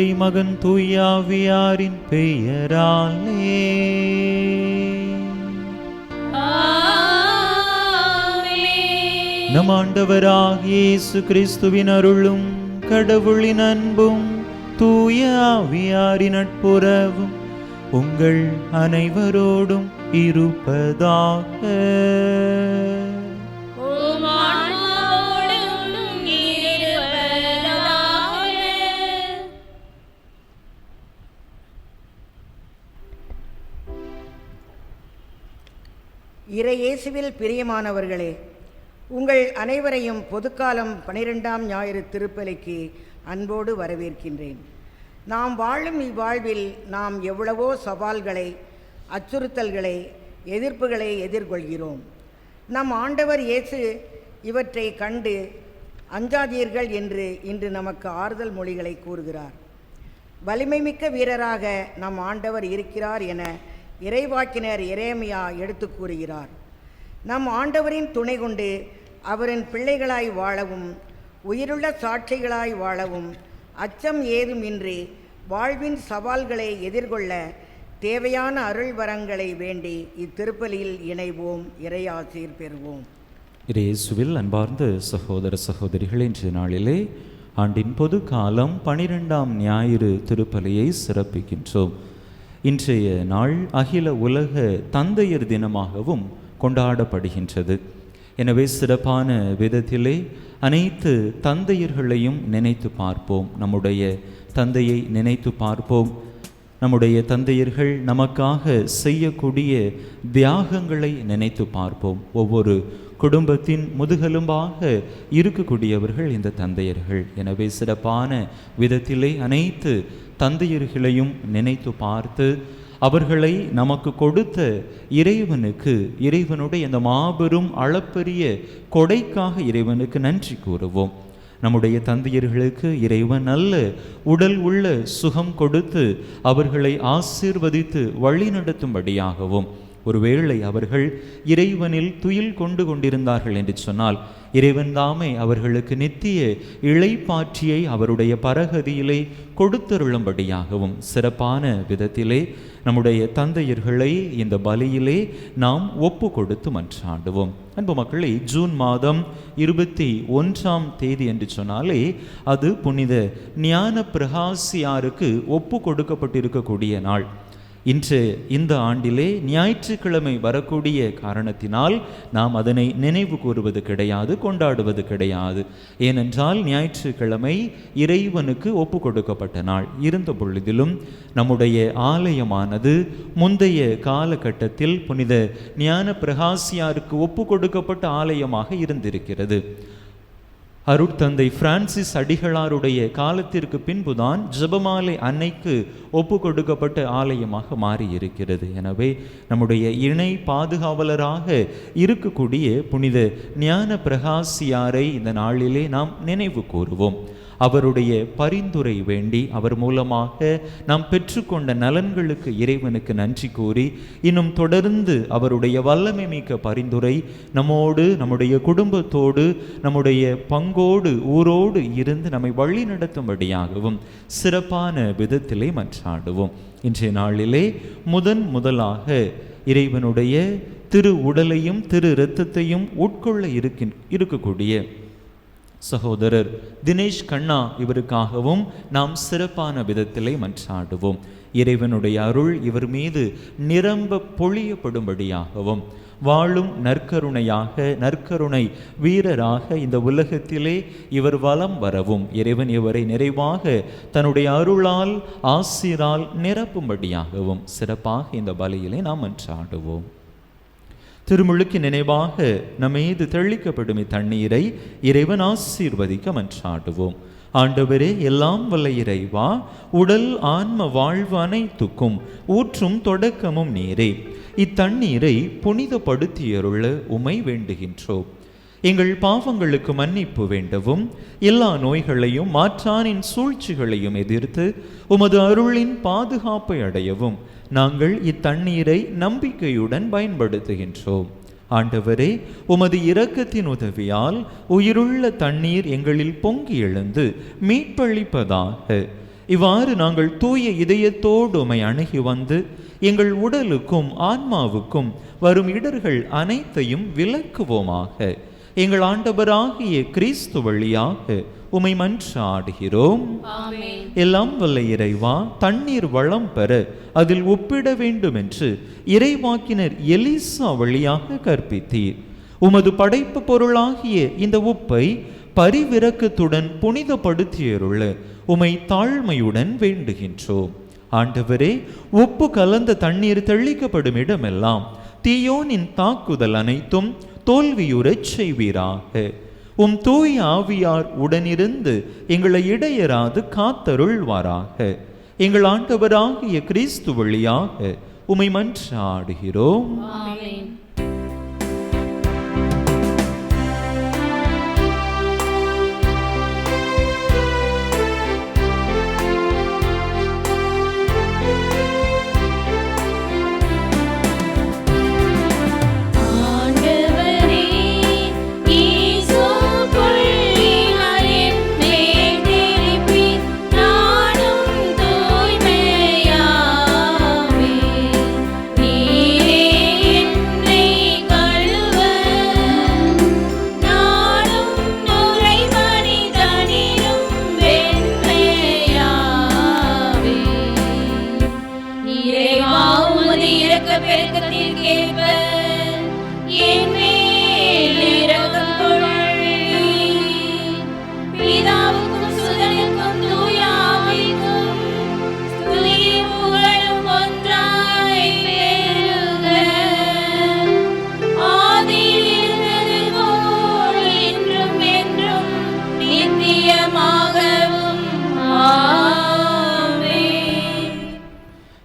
தந்தை மகன் தூயாவியாரின் பெயராலே. நம் ஆண்டவராகிய இயேசு கிறிஸ்துவின் அருளும் கடவுளின் அன்பும் தூய ஆவியாரின் நட்புறவும் உங்கள் அனைவரோடும் இருப்பதாக. இறை இயேசுவில் பிரியமானவர்களே, உங்கள் அனைவரையும் பொதுக்காலம் 12ஆம் ஞாயிறு திருப்பலிக்கு அன்போடு வரவேற்கின்றேன். நாம் வாழும் இவ்வாழ்வில் நாம் எவ்வளவோ சவால்களை, அச்சுறுத்தல்களை, எதிர்ப்புகளை எதிர்கொள்கிறோம். நம் ஆண்டவர் இயேசு இவற்றை கண்டு அஞ்சாதீர்கள் என்று இன்று நமக்கு ஆறுதல் மொழிகளை கூறுகிறார். வலிமைமிக்க வீரராக நம் ஆண்டவர் இருக்கிறார் என இறைவாக்கினர் எரேமியா எடுத்து கூறுகிறார். நம் ஆண்டவரின் துணை கொண்டு அவரின் பிள்ளைகளாய் வாழவும், உயிருள்ள சாட்சிகளாய் வாழவும், அச்சம் ஏதுமின்றி வாழ்வின் சவால்களை எதிர்கொள்ள தேவையான அருள் வரங்களை வேண்டி இத்திருப்பலியில் இணைவோம், இறையாசீர் பெறுவோம். இயேசுவில் அன்பார்ந்த சகோதர சகோதரிகள், இன்றைய நாளிலே ஆண்டின் பொது காலம் 12ஆம் ஞாயிறு திருப்பலியை சிறப்பிக்கின்றோம். இன்றைய நாள் அகில உலக தந்தையர் தினமாகவும் கொண்டாடப்படுகின்றது. எனவே சிறப்பான விதத்திலே அனைத்து தந்தையர்களையும் நினைத்து பார்ப்போம். நம்முடைய தந்தையை நினைத்து பார்ப்போம். நம்முடைய தந்தையர்கள் நமக்காக செய்யக்கூடிய தியாகங்களை நினைத்து பார்ப்போம். ஒவ்வொரு குடும்பத்தின் முதுகெலும்பாக இருக்கக்கூடியவர்கள் இந்த தந்தையர்கள். எனவே சிறப்பான விதத்திலே அனைத்து தந்தையர்களையும் நினைத்து பார்த்து அவர்களை நமக்கு கொடுத்த இறைவனுடைய இந்த மாபெரும் அளப்பரிய கொடைக்காக இறைவனுக்கு நன்றி கூறுவோம். நம்முடைய தந்தையர்களுக்கு இறைவன் நல்ல உடல் உள்ள சுகம் கொடுத்து அவர்களை ஆசீர்வதித்து வழி நடத்தும்படியாகவும், ஒருவேளை அவர்கள் இறைவனில் துயில் கொண்டிருந்தார்கள் என்று சொன்னால் இறைவன் தாமே அவர்களுக்கு நித்திய இளைப்பாற்றியை அவருடைய பரகதியிலே கொடுத்தருளும்படியாகவும் சிறப்பான விதத்திலே நம்முடைய தந்தையர்களை இந்த பலியிலே நாம் ஒப்பு கொடுத்து மன்றாடுவோம். அன்பு மக்களே, ஜூன் மாதம் 21ஆம் தேதி என்று சொன்னாலே அது புனித ஞான பிரகாசியாருக்கு ஒப்பு கொடுக்கப்பட்டிருக்கக்கூடிய நாள். இன்று இந்த ஆண்டிலே ஞாயிற்றுக்கிழமை வரக்கூடிய காரணத்தினால் நாம் அதனை நினைவு கூறுவது கிடையாது, கொண்டாடுவது கிடையாது. ஏனென்றால் ஞாயிற்றுக்கிழமை இறைவனுக்கு ஒப்பு கொடுக்கப்பட்ட நாள். இருந்த பொழுதிலும் நம்முடைய ஆலயமானது முந்தைய காலகட்டத்தில் புனித ஞான பிரகாசியாருக்கு ஒப்பு கொடுக்கப்பட்ட ஆலயமாக இருந்திருக்கிறது. அருட்தந்தை பிரான்சிஸ் அடிகளாருடைய காலத்திற்கு பின்புதான் ஜெபமாலை அன்னைக்கு ஒப்பு கொடுக்கப்பட்ட ஆலயமாக மாறி இருக்கிறது. எனவே நம்முடைய இணை பாதுகாவலராக இருக்கக்கூடிய புனித ஞான பிரகாசியாரை இந்த நாளிலே நாம் நினைவு கூறுவோம். அவருடைய பரிந்துரை வேண்டி அவர் மூலமாக நாம் பெற்றுக்கொண்ட நலன்களுக்கு இறைவனுக்கு நன்றி கூறி இன்னும் தொடர்ந்து அவருடைய வல்லமை மிக்க பரிந்துரை நம்மோடு, நம்முடைய குடும்பத்தோடு, நம்முடைய பங்கோடு, ஊரோடு இருந்து நம்மை வழி நடத்தும்படியாகவும் சிறப்பான விதத்திலே மன்றாடுவோம். இன்றைய நாளிலே முதலாக இறைவனுடைய திரு உடலையும் திரு இரத்தத்தையும் உட்கொள்ள இருக்கக்கூடிய சகோதரர் தினேஷ் கண்ணா இவருக்காகவும் நாம் சிறப்பான விதத்திலே மன்றாடுவோம். இறைவனுடைய அருள் இவர் மீது நிரம்ப பொழியப்படும்படியாகவும், வாழும் நற்கருணை வீரராக இந்த உலகத்திலே இவர் வலம் வரவும் இறைவன் இவரை நிறைவாக தன்னுடைய அருளால் ஆசிரால் நிரப்பும்படியாகவும் சிறப்பாக இந்த பலியிலே நாம் மன்றாடுவோம். திருமுழுக்கு நினைவாக நம்மீது தெளிக்கப்படும் தண்ணீரை இறைவன் ஆசீர்வதிக்க மன்றாடுவோம். ஆண்டவரே, எல்லாம் வல்ல இறைவா, உடல் ஆன்ம வாழ்வு அனைத்துக்கும் ஊற்றும் தொடக்கமும் நீரே, இத்தண்ணீரை புனிதப்படுத்தியருள உமை வேண்டுகின்றோம். எங்கள் பாவங்களுக்கு மன்னிப்பு வேண்டவும், எல்லா நோய்களையும் மாற்றானின் சூழ்ச்சிகளையும் எதிர்த்து உமது அருளின் பாதுகாப்பை அடையவும் நாங்கள் இத்தண்ணீரை நம்பிக்கையுடன் பயன்படுத்துகின்றோம். ஆண்டவரே, உமது இரக்கத்தின் உதவியால் உயிருள்ள தண்ணீர் எங்களில் பொங்கி எழுந்து மீட்பளிப்பதாக. இவ்வாறு நாங்கள் தூய இதயத்தோடு உம்மை அணுகி வந்து எங்கள் உடலுக்கும் ஆன்மாவுக்கும் வரும் இடர்கள் அனைத்தையும் விலக்குவோமாக. எங்கள் ஆண்டவராகிய கிறிஸ்து வழியாக உம்மை மன்றாடுகிறோம். எல்லாம் வல்ல இறைவா, தண்ணீர் வளம் பெற அதில் உப்பிட வேண்டும் என்று இறைவாக்கினர் எலிசா வழியாக கற்பித்தீர். உமது படைப்பு பொருளாகிய இந்த உப்பை பரிவிரக்கத்துடன் புனிதப்படுத்தியருள உம்மை தாழ்மையுடன் வேண்டுகின்றோம். ஆண்டவரே, உப்பு கலந்த தண்ணீர் தெளிக்கப்படும் இடமெல்லாம் தீயோனின் தாக்குதல் அனைத்தும் தோல்வியுறச் செய்வீராக. உம் தூய ஆவியார் உடனிருந்து எங்களை இடையராது காத்தருள்வாராக. எங்கள் ஆண்டவராகிய கிறிஸ்து வழியாக உம்மை மன்றாடுகிறோம்.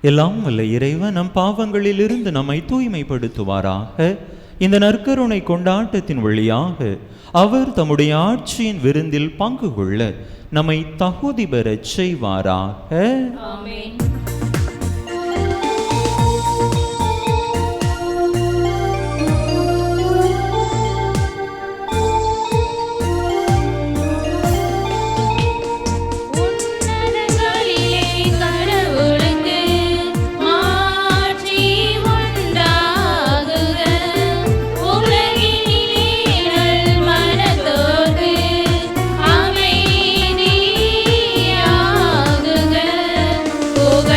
எல்லாம் வல்ல இறைவன் நம் பாவங்களிலிருந்து நம்மை தூய்மைப்படுத்துவாராக. இந்த நற்கருணை கொண்டாட்டத்தின் வழியாக அவர் தம்முடைய ஆட்சியின் விருந்தில் பங்கு கொள்ள நம்மை தகுதி பெறச் செய்வாராக. Oh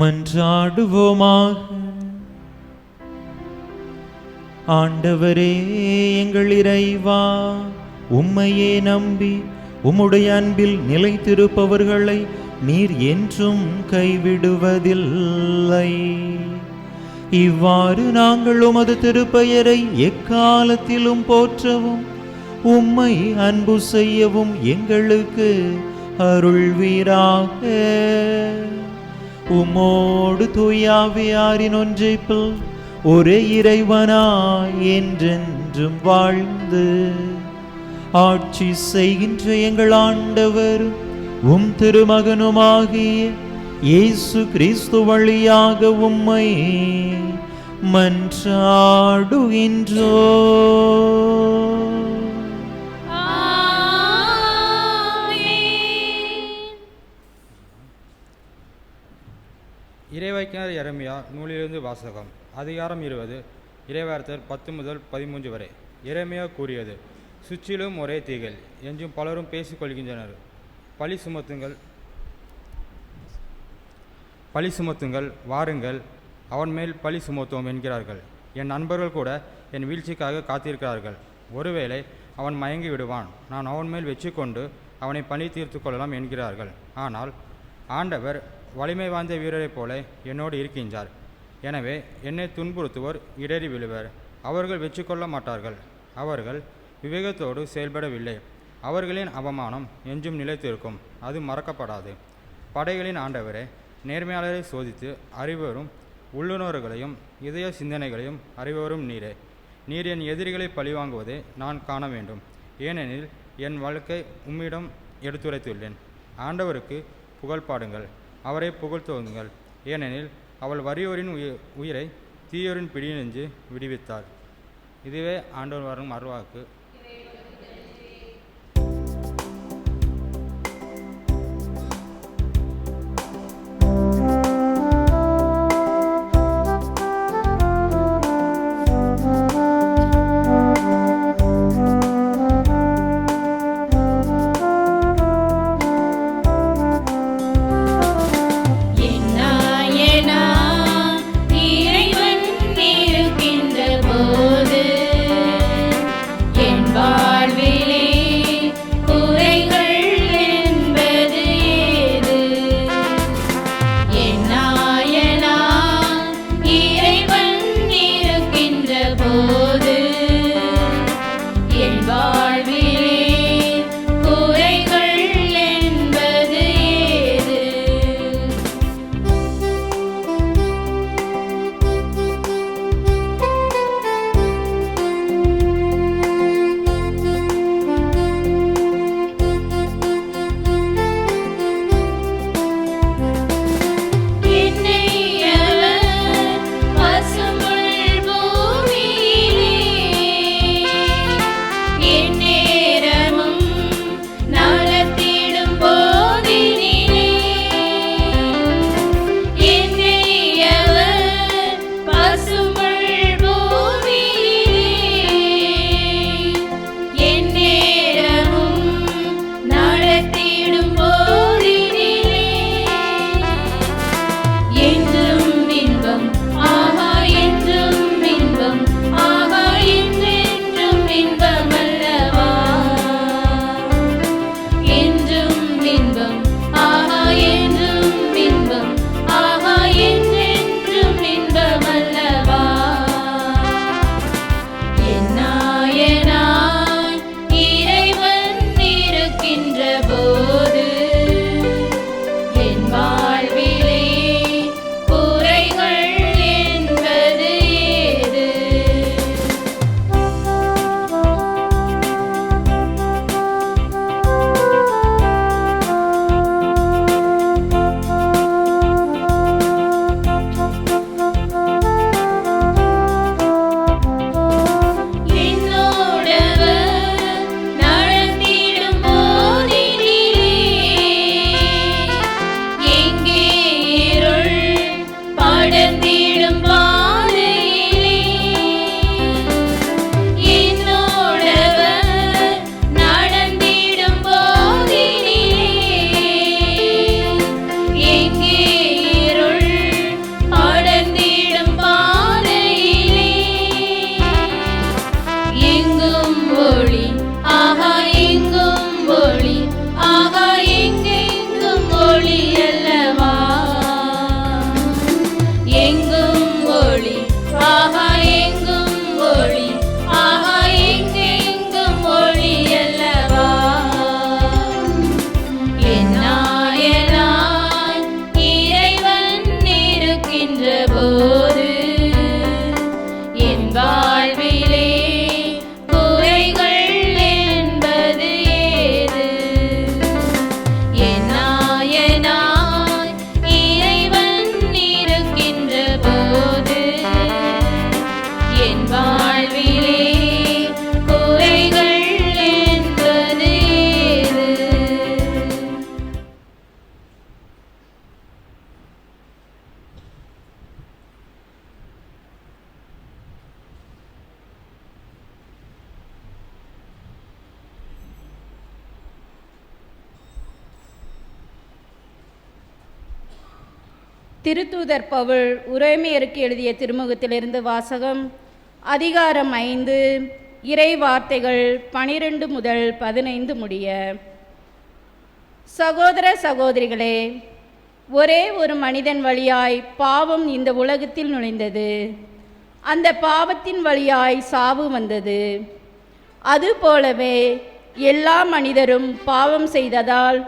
மன்றாடுவோமாக. ஆண்டவரே எங்கள் இறைவா, உம்மையே நம்பி உம்முடைய அன்பில் நிலைத்திருப்பவர்களை நீர் என்றும் கைவிடுவதில்லை. இவ்வாறு நாங்கள் உமது திருப்பெயரை எக்காலத்திலும் போற்றவும் உம்மை அன்பு செய்யவும் எங்களுக்கு அருள்வீராக. உம்மோடு தூயாவியாரின் ஒன்றைப்பில் ஒரே இறைவனாய் என்றென்றும் வாழ்ந்து ஆட்சி செய்கின்ற எங்கள் ஆண்டவர் உம் திருமகனுமாகிய இயேசு கிறிஸ்து வழியாக உம்மை மன்றாடுகின்றோ. இறைவாக்கினர் எரேமியா நூலிலிருந்து வாசகம். அதிகாரம் 20. இறைவார்த்தர் 10 முதல் 13 வரை. எரேமியா கூறியது: சுற்றிலும் ஒரே தீகள், என்றும் பலரும் பேசிக்கொள்கின்றனர். பழி சுமத்துங்கள், வாருங்கள், அவன் மேல் பழி சுமத்துவோம் என்கிறார்கள். என் நண்பர்கள் கூட என் வீழ்ச்சிக்காக காத்திருக்கிறார்கள். ஒருவேளை அவன் மயங்கி விடுவான், நான் அவன் மேல் வெற்றி கொண்டு அவனை பழி தீர்த்து கொள்ளலாம் என்கிறார்கள். ஆனால் ஆண்டவர் வலிமை வாய்ந்த வீரரைப் போல என்னோடு இருக்கின்றார். எனவே என்னை துன்புறுத்துவோர் இடறி விழுவர். அவர்கள் வெற்றி கொள்ள மாட்டார்கள். அவர்கள் விவேகத்தோடு செயல்படவில்லை. அவர்களின் அவமானம் என்றும் நிலைத்திருக்கும், அது மறக்கப்படாது. படைகளின் ஆண்டவரே, நேர்மையாளரை சோதித்து அறிவரும் உள்ளுணர்வுகளையும் இதய சிந்தனைகளையும் அறிவரும் நீரே. நீர் என் எதிரிகளை பழிவாங்குவதை நான் காண வேண்டும். ஏனெனில் என் வழக்கை உம்மிடம் எடுத்துரைத்துள்ளேன். ஆண்டவருக்கு புகழ் பாடுங்கள், அவரை புகழ்த்துவங்கள். ஏனெனில் அவள் வறியோரின் உயிரை தீயோரின் பிடியினின்று விடுவித்தார். இதுவே ஆண்டவர் வரும் அருள்வாக்கு. என் திருத்தூதர் பவுல் உரோமையருக்கு எழுதிய திருமுகத்திலிருந்து வாசகம். அதிகாரம் 5, இறை வார்த்தைகள் 12 முதல் 15 முடிய. சகோதர சகோதரிகளே, ஒரே ஒரு மனிதன் வழியாய் பாவம் இந்த உலகத்தில் நுழைந்தது. அந்த பாவத்தின் வழியாய் சாவு வந்தது. அதுபோலவே எல்லா மனிதரும் பாவம் செய்ததால்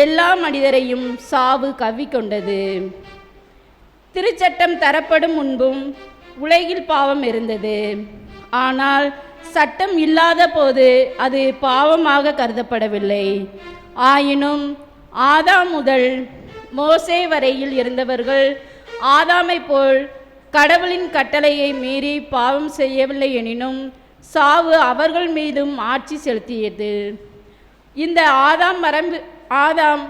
எல்லா மனிதரையும் சாவு கவ்விக்கொண்டது. திருச்சட்டம் தரப்படும் முன்பும் உலகில் பாவம் இருந்தது. ஆனால் சட்டம் இல்லாத போது அது பாவமாக கருதப்படவில்லை. ஆயினும் ஆதாம் முதல் மோசே வரையில் இருந்தவர்கள் ஆதாமை போல் கடவுளின் கட்டளையை மீறி பாவம் செய்யவில்லை எனினும் சாவு அவர்கள் மீதும் ஆட்சி செலுத்தியது. இந்த ஆதாம்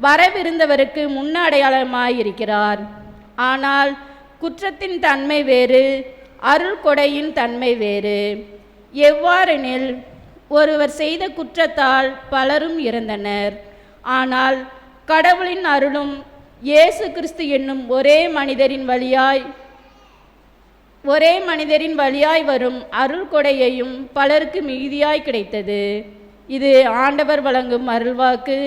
வரவிருந்தவருக்கு முன்னடையாளமாயிருக்கிறார். ஆனால் குற்றத்தின் தன்மை வேறு, அருள் கொடையின் தன்மை வேறு. எவ்வாறெனில், ஒருவர் செய்த குற்றத்தால் பலரும் இறந்தனர். ஆனால் கடவுளின் அருளும் இயேசு கிறிஸ்து என்னும் ஒரே மனிதரின் வழியாய் வரும் அருள் கொடையையும் பலருக்கு மிகுதியாய் கிடைத்தது. இது ஆண்டவர் வழங்கும் அருள்வாக்கு.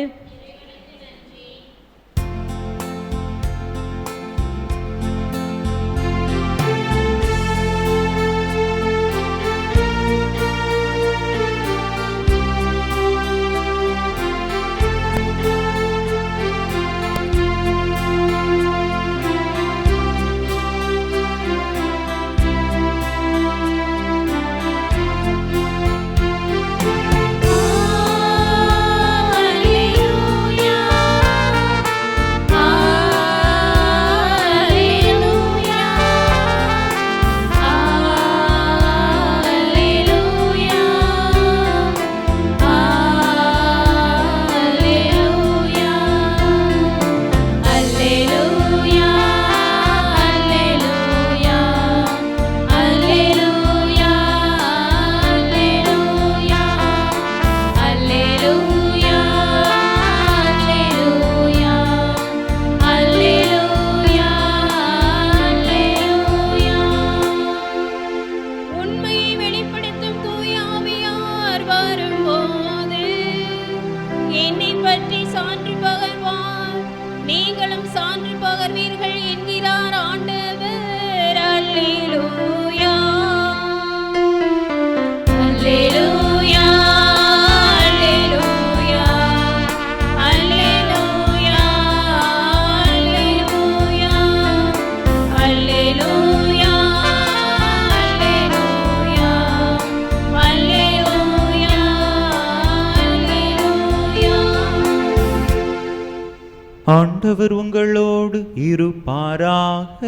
ஆண்டவர் உங்களோடு இருப்பாராக.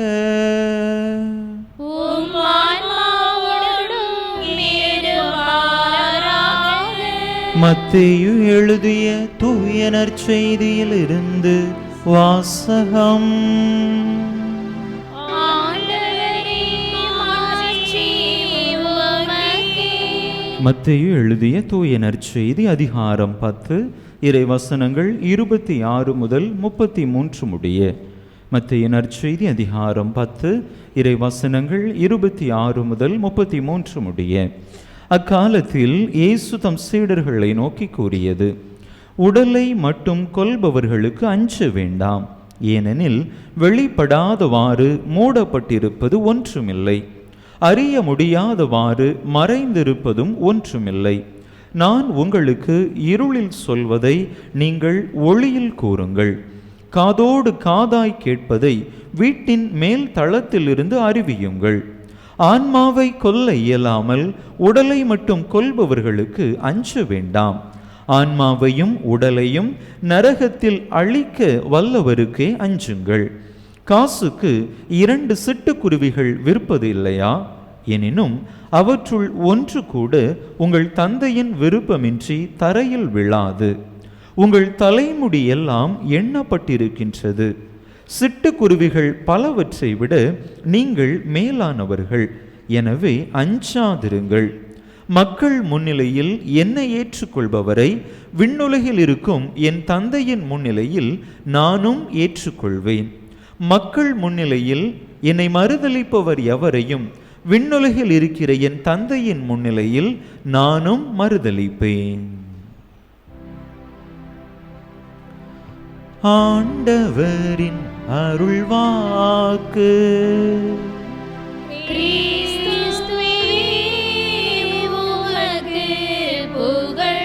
மத்தேயு எழுதிய தூய நற்செய்தியில் இருந்து வாசகம். மத்தேயு எழுதிய தூய நற்செய்தி அதிகாரம் 10 இறை வசனங்கள் 26 முதல் 33 முடிய. மத்தேயு நற்செய்தி அதிகாரம் 10 இறை வசனங்கள் 26 முதல் 33 முடிய. அக்காலத்தில் இயேசு தம் சீடர்களை நோக்கி கூறியது: உடலை மட்டும் கொல்பவர்களுக்கு அஞ்ச வேண்டாம். ஏனெனில் வெளிப்படாதவாறு மூடப்பட்டிருப்பது ஒன்றுமில்லை, அறிய முடியாதவாறு மறைந்திருப்பதும் ஒன்றுமில்லை. நான் உங்களுக்கு இருளில் சொல்வதை நீங்கள் ஒளியில் கூறுங்கள். காதோடு காதாய் கேட்பதை வீட்டின் மேல் தளத்திலிருந்து அறிவியுங்கள். ஆன்மாவை கொல்ல இயலாமல் உடலை மட்டும் கொல்பவர்களுக்கு அஞ்ச வேண்டாம். ஆன்மாவையும் உடலையும் நரகத்தில் அழிக்க வல்லவருக்கே அஞ்சுங்கள். காசுக்கு 2 சிட்டுக்குருவிகள் விற்பது இல்லையா? எனினும் அவற்றுள் ஒன்று கூட உங்கள் தந்தையின் விருப்பமின்றி தரையில் விழாது. உங்கள் தலைமுடி எல்லாம் எண்ணப்பட்டிருக்கின்றது. சிட்டுக்குருவிகள் பலவற்றை விட நீங்கள் மேலானவர்கள். எனவே அஞ்சாதிருங்கள். மக்கள் முன்னிலையில் என்னை ஏற்றுக்கொள்பவரை விண்ணுலகில் இருக்கும் என் தந்தையின் முன்னிலையில் நானும் ஏற்றுக்கொள்வேன். மக்கள் முன்னிலையில் என்னை மறுதலிப்பவர் எவரையும் விண்ணுலகில் இருக்கிற என் தந்தையின் முன்னிலையில் நானும் மறுதலிப்பேன். ஆண்டவரின் அருள்வாக்கு. கிறிஸ்துவே உமக்கு புகழ்.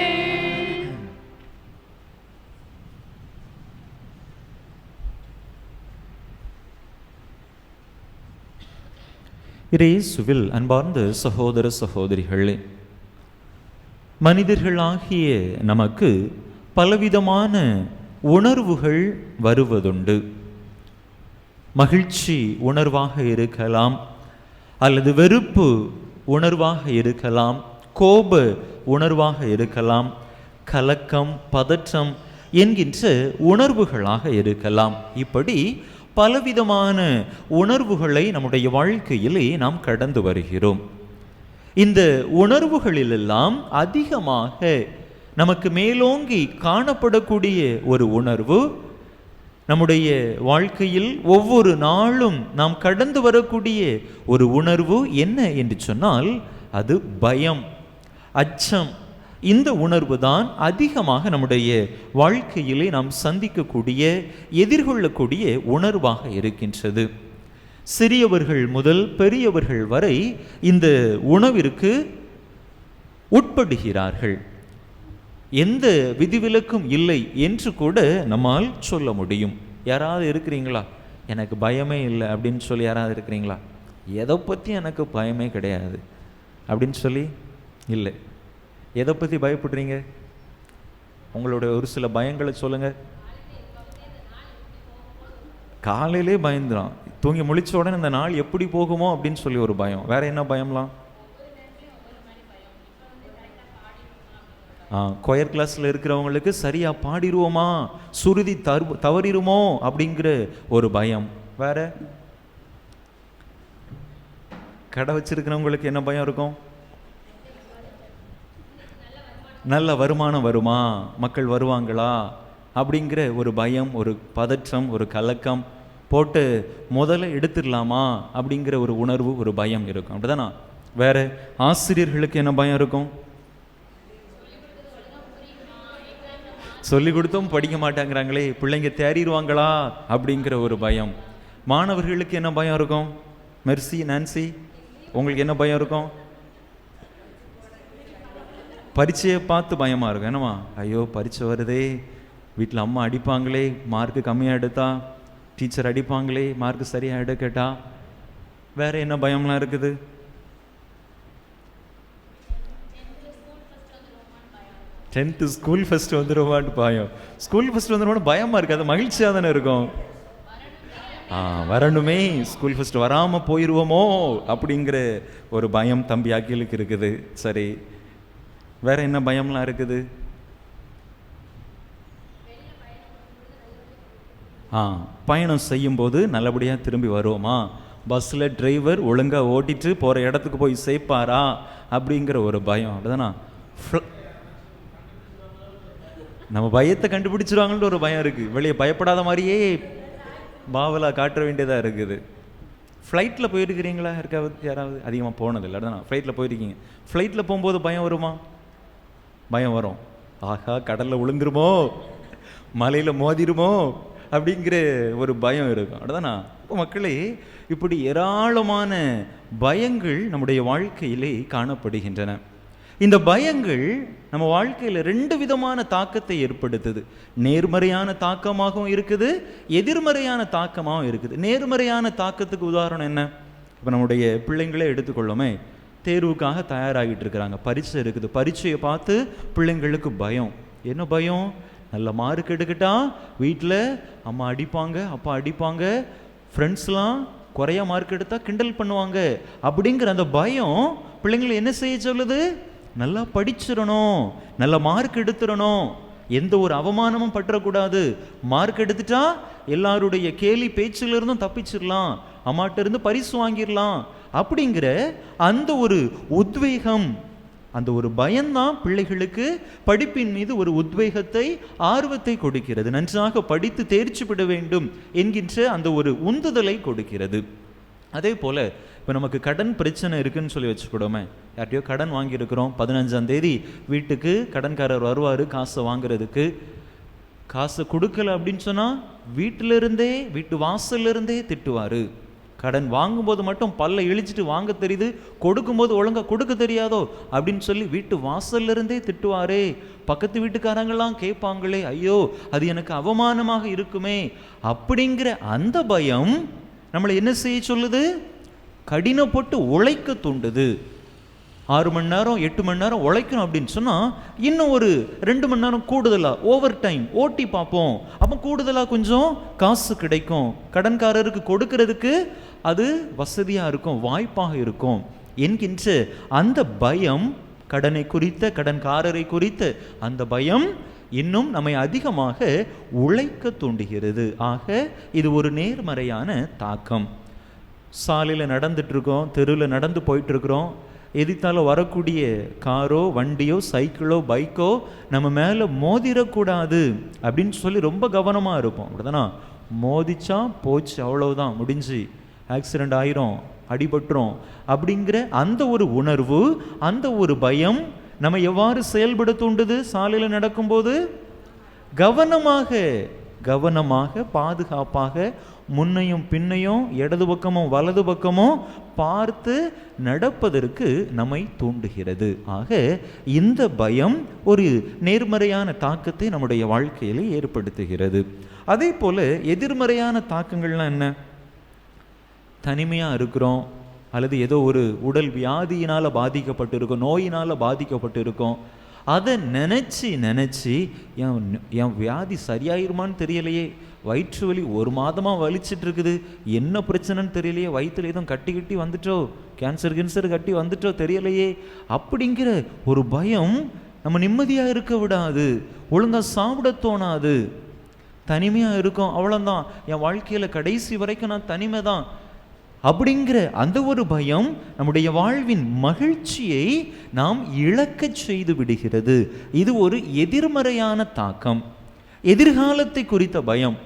இயேசுவில் அன்பார்ந்த சகோதர சகோதரிகளே, மனிதர்களாகிய நமக்கு பலவிதமான உணர்வுகள் வருவதுண்டு. மகிழ்ச்சி உணர்வாக இருக்கலாம், அல்லது வெறுப்பு உணர்வாக இருக்கலாம், கோப உணர்வாக இருக்கலாம், கலக்கம், பதற்றம் என்கின்ற உணர்வுகளாக இருக்கலாம். இப்படி பலவிதமான உணர்வுகளை நம்முடைய வாழ்க்கையிலே நாம் கடந்து வருகிறோம். இந்த உணர்வுகளிலெல்லாம் அதிகமாக நமக்கு மேலோங்கி காணப்படக்கூடிய ஒரு உணர்வு, நம்முடைய வாழ்க்கையில் ஒவ்வொரு நாளும் நாம் கடந்து வரக்கூடிய ஒரு உணர்வு என்ன என்று சொன்னால் அது பயம், அச்சம். இந்த உணர்வு தான் அதிகமாக நம்முடைய வாழ்க்கையிலே நாம் சந்திக்கக்கூடிய, எதிர்கொள்ளக்கூடிய உணர்வாக இருக்கின்றது. சிறியவர்கள் முதல் பெரியவர்கள் வரை இந்த உணர்விற்கு உட்படுகிறார்கள். எந்த விதிவிலக்கும் இல்லை என்று கூட நம்மால் சொல்ல முடியும். யாராவது இருக்கிறீங்களா எனக்கு பயமே இல்லை அப்படின்னு சொல்லி யாராவது இருக்கிறீங்களா? எதை பற்றி எனக்கு பயமே கிடையாது அப்படின்னு சொல்லி இல்லை. எதை பற்றி பயப்படுறீங்க? உங்களோட ஒரு சில பயங்களை சொல்லுங்க. காலையிலே பயந்துடும், தூங்கி முழிச்ச உடனே இந்த நாள் எப்படி போகுமோ அப்படின்னு சொல்லி ஒரு பயம். வேற என்ன பயம்லாம்? கொயர் கிளாஸில் இருக்கிறவங்களுக்கு சரியா பாடிடுவோமா, சுருதி தவறிடுமோ அப்படிங்கிற ஒரு பயம். வேற கடை வச்சிருக்கிறவங்களுக்கு என்ன பயம் இருக்கும்? நல்ல வருமானம் வருமா, மக்கள் வருவாங்களா அப்படிங்கிற ஒரு பயம், ஒரு பதற்றம், ஒரு கலக்கம். போட்டு முதல்ல எடுத்துடலாமா அப்படிங்கிற ஒரு உணர்வு, ஒரு பயம் இருக்கும். அப்படிதானா? வேற ஆசிரியர்களுக்கு என்ன பயம் இருக்கும்? சொல்லி கொடுத்தும் படிக்க மாட்டாங்கிறாங்களே, பிள்ளைங்க தேறிடுவாங்களா அப்படிங்கிற ஒரு பயம். மாணவர்களுக்கு என்ன பயம் இருக்கும்? மெர்சி, நான்சி, உங்களுக்கு என்ன பயம் இருக்கும்? பரீட்சையை பார்த்து பயமாக இருக்கும். என்னம்மா, ஐயோ பரீட்சை வருதே, வீட்டில் அம்மா அடிப்பாங்களே மார்க்கு கம்மியாக எடுத்தா, டீச்சர் அடிப்பாங்களே மார்க்கு சரியாக எடுக்கட்டா. வேற என்ன பயம்லாம் இருக்குது? டென்த்து ஸ்கூல் ஃபஸ்ட் வந்துடுவான்னு பயம். ஸ்கூல் ஃபஸ்ட் வந்துடுவான்னு பயமாக இருக்குது, அது மகிழ்ச்சியாக தானே இருக்கும். வரணுமே, ஸ்கூல் ஃபஸ்ட் வராமல் போயிடுவோமோ அப்படிங்கிற ஒரு பயம் தம்பி அகிலுக்கு இருக்குது. சரி, வேற என்ன பயம்லாம் இருக்குது? பயணம் செய்யும்போது நல்லபடியாக திரும்பி வருவோமா, பஸ்ஸில் டிரைவர் ஒழுங்காக ஓட்டிட்டு போகிற இடத்துக்கு போய் சேர்ப்பாரா அப்படிங்கிற ஒரு பயம். அப்படிதானா? நம்ம பயத்தை கண்டுபிடிச்சிருவாங்கன்னு ஒரு பயம் இருக்குது. வெளியே பயப்படாத மாதிரியே பாவலாக காட்ட வேண்டியதாக இருக்குது. ஃப்ளைட்டில் போயிருக்கிறீங்களா? யாராவது அதிகமாக போனதில்லை? அப்படிதானா? ஃப்ளைட்டில் போயிருக்கீங்க. ஃப்ளைட்டில் போகும்போது பயம் வருமா? பயம் வரும். ஆகா, கடலில் விழுந்துருமோ, மலையில் மோதிருமோ அப்படிங்கிற ஒரு பயம் இருக்கும். அப்படிதானா? இப்போ மக்களே, இப்படி ஏராளமான பயங்கள் நம்முடைய வாழ்க்கையிலே காணப்படுகின்றன. இந்த பயங்கள் நம்ம வாழ்க்கையில் 2 விதமான தாக்கத்தை ஏற்படுத்துது. நேர்மறையான தாக்கமாகவும் இருக்குது, எதிர்மறையான தாக்கமாகவும் இருக்குது. நேர்மறையான தாக்கத்துக்கு உதாரணம் என்ன? இப்போ நம்முடைய பிள்ளைங்களே எடுத்துக்கொள்ளுமே, தேர்வுக்காக தயாராகிட்டு இருக்கிறாங்க, பரீட்சை இருக்குது. பரீட்சையை பார்த்து பிள்ளைங்களுக்கு பயம். என்ன பயம்? நல்ல மார்க் எடுக்கிட்டா வீட்டில் அம்மா அடிப்பாங்க, அப்பா அடிப்பாங்க, ஃப்ரெண்ட்ஸ்லாம் குறைய மார்க் எடுத்தால் கிண்டல் பண்ணுவாங்க அப்படிங்கிற அந்த பயம் பிள்ளைங்களை என்ன செய்ய சொல்லுது? நல்லா படிச்சிடணும், நல்ல மார்க் எடுத்துடணும், எந்த ஒரு அவமானமும் பற்றக்கூடாது, மார்க் எடுத்துட்டா எல்லாருடைய கேலி பேச்சிலிருந்தும் தப்பிச்சிடலாம், அம்மாட்ட இருந்து பரிசு வாங்கிடலாம் அப்படிங்கிற அந்த ஒரு உத்வேகம், அந்த ஒரு பயம்தான் பிள்ளைகளுக்கு படிப்பின் மீது ஒரு உத்வேகத்தை, ஆர்வத்தை கொடுக்கிறது. நன்றாக படித்து தேர்ச்சி பெற வேண்டும் என்கின்ற அந்த ஒரு உந்துதலை கொடுக்கிறது. அதே போல் இப்போ நமக்கு கடன் பிரச்சனை இருக்குன்னு சொல்லி வச்சுக்கூடோமே, யார்ட்டையோ கடன் வாங்கியிருக்கிறோம், 15ஆம் தேதி வீட்டுக்கு கடன்காரர் வருவார் காசை வாங்குறதுக்கு. காசை கொடுக்கல அப்படின்னு சொன்னால் வீட்டிலிருந்தே, வீட்டு வாசல்லிருந்தே திட்டுவார். கடன் வாங்கும்போது மட்டும் பல்ல இழிச்சிட்டு வாங்க தெரியுது, கொடுக்கும்போது ஒழுங்காக கொடுக்க தெரியாதோ அப்படின்னு சொல்லி வீட்டு வாசல்லிருந்தே திட்டுவாரே. பக்கத்து வீட்டுக்காரங்களாம் கேட்பாங்களே, ஐயோ அது எனக்கு அவமானமாக இருக்குமே அப்படிங்கிற அந்த பயம் நம்மளை என்ன செய்ய சொல்லுது? கடினப்பட்டு உழைக்க தூண்டுது. 6 மணி நேரம் 8 மணி நேரம் உழைக்கணும் அப்படின்னு சொன்னால் இன்னும் ஒரு 2 மணி நேரம் கூடுதலாக ஓவர் டைம் ஓட்டி பார்ப்போம், அப்போ கூடுதலாக கொஞ்சம் காசு கிடைக்கும், கடன்காரருக்கு கொடுக்கறதுக்கு அது வசதியாக இருக்கும், வாய்ப்பாக இருக்கும் என்கின்ற அந்த பயம், கடனை குறித்த, கடன்காரரை குறித்த அந்த பயம் இன்னும் நம்மை அதிகமாக உழைக்க தூண்டுகிறது. ஆக இது ஒரு நேர்மறையான தாக்கம். சாலையில் நடந்துட்டுருக்கோம், தெருவில் நடந்து போயிட்டுருக்குறோம், எதிர்த்தால வரக்கூடிய காரோ வண்டியோ சைக்கிளோ பைக்கோ நம்ம மேலே மோதிரக்கூடாது அப்படின்னு சொல்லி ரொம்ப கவனமாக இருப்போம். அப்படிதானா? மோதிச்சா போச்சு, அவ்வளவுதான், முடிஞ்சு, ஆக்சிடெண்ட் ஆயிரும், அடிபட்டுரும் அப்படிங்கிற அந்த ஒரு உணர்வு, அந்த ஒரு பயம் நம்ம எவ்வாறு செயல்பட தூண்டுது? சாலையில் நடக்கும்போது கவனமாக கவனமாக பாதுகாப்பாக முன்னையும் பின்னையும் இடது பக்கமும் வலது பக்கமும் பார்த்து நடப்பதற்கு நம்மை தூண்டுகிறது. ஆக இந்த பயம் ஒரு நேர்மறையான தாக்கத்தை நம்முடைய வாழ்க்கையில் ஏற்படுத்துகிறது. அதே போல எதிர்மறையான தாக்கங்கள்லாம் என்ன? தனிமையாக இருக்கிறோம், அல்லது ஏதோ ஒரு உடல் வியாதியினால் பாதிக்கப்பட்டிருக்கோம், நோயினால் பாதிக்கப்பட்டிருக்கோம், அதை நினச்சி என் வியாதி சரியாயிருமான்னு தெரியலையே, வயிற்று வலி 1 மாதமாக வலிச்சிட்டு இருக்குது, என்ன பிரச்சனைன்னு தெரியலையே, வயிற்றுல எதுவும் கட்டி வந்துட்டோ, கேன்சர் கட்டி வந்துட்டோ தெரியலையே அப்படிங்கிற ஒரு பயம் நம்ம நிம்மதியாக இருக்க விடாது, ஒழுங்காக சாப்பிட தோணாது. தனிமையாக இருக்கும், அவ்வளோதான், என் வாழ்க்கையில் கடைசி வரைக்கும் நான் தனிமை தான் அப்படிங்கிற அந்த ஒரு பயம் நம்முடைய வாழ்வின் மகிழ்ச்சியை நாம் இழக்கச் செய்து விடுகிறது. இது ஒரு எதிர்மறையான தாக்கம். எதிர்காலத்தை குறித்த பயம்,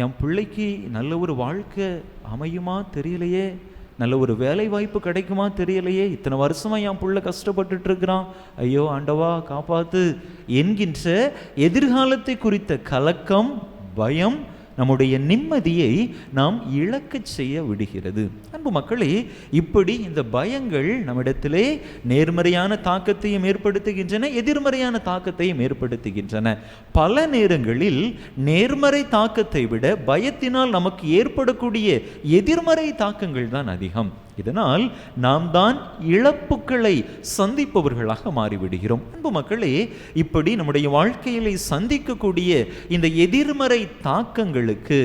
என் பிள்ளைக்கு நல்ல ஒரு வாழ்க்கை அமையுமா தெரியலையே, நல்ல ஒரு வேலை வாய்ப்பு கிடைக்குமா தெரியலையே, இத்தனை வருஷமாக என் பிள்ளை கஷ்டப்பட்டுட்டு இருக்கிறான், ஐயோ ஆண்டவா காப்பாத்து என்கின்ற எதிர்காலத்தை குறித்த கலக்கம், பயம் நம்முடைய நிம்மதியை நாம் இழக்கச் செய்ய விடுகிறது. அன்பு மக்களே, இப்படி இந்த பயங்கள் நம்மிடத்திலே நேர்மறையான தாக்கத்தையும் ஏற்படுத்துகின்றன, எதிர்மறையான தாக்கத்தையும் ஏற்படுத்துகின்றன. பல நேரங்களில் நேர்மறை தாக்கத்தை விட பயத்தினால் நமக்கு ஏற்படக்கூடிய எதிர்மறை தாக்கங்கள் தான் அதிகம். இதனால் நாம் தான் இழப்புகளை சந்திப்பவர்களாக மாறிவிடுகிறோம். அன்பு மக்களே, இப்படி நம்முடைய வாழ்க்கையிலே சந்திக்கக்கூடிய இந்த எதிர்மறை தாக்கங்களுக்கு,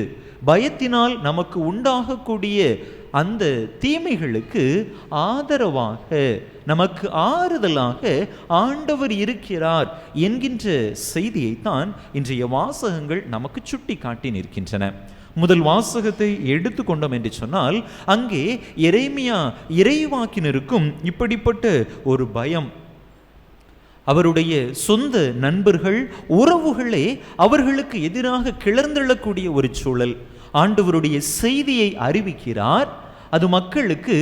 பயத்தினால் நமக்கு உண்டாகக்கூடிய அந்த தீமைகளுக்கு ஆதரவாக, நமக்கு ஆறுதலாக ஆண்டவர் இருக்கிறார் என்கின்ற செய்தியைத்தான் இன்றைய வாசகங்கள் நமக்கு சுட்டி காட்டி நிற்கின்றன. முதல் வாசகத்தை எடுத்துக்கொண்டோம் என்று சொன்னால், அங்கே எரேமியா இறைவாக்கினருக்கும் இப்படிப்பட்ட ஒரு பயம், அவருடைய சொந்த நண்பர்கள், உறவுகளே அவர்களுக்கு எதிராக கிளர்ந்தெழக்கூடிய ஒரு சூழல். ஆண்டவருடைய செய்தியை அறிவிக்கிறார், அது மக்களுக்கு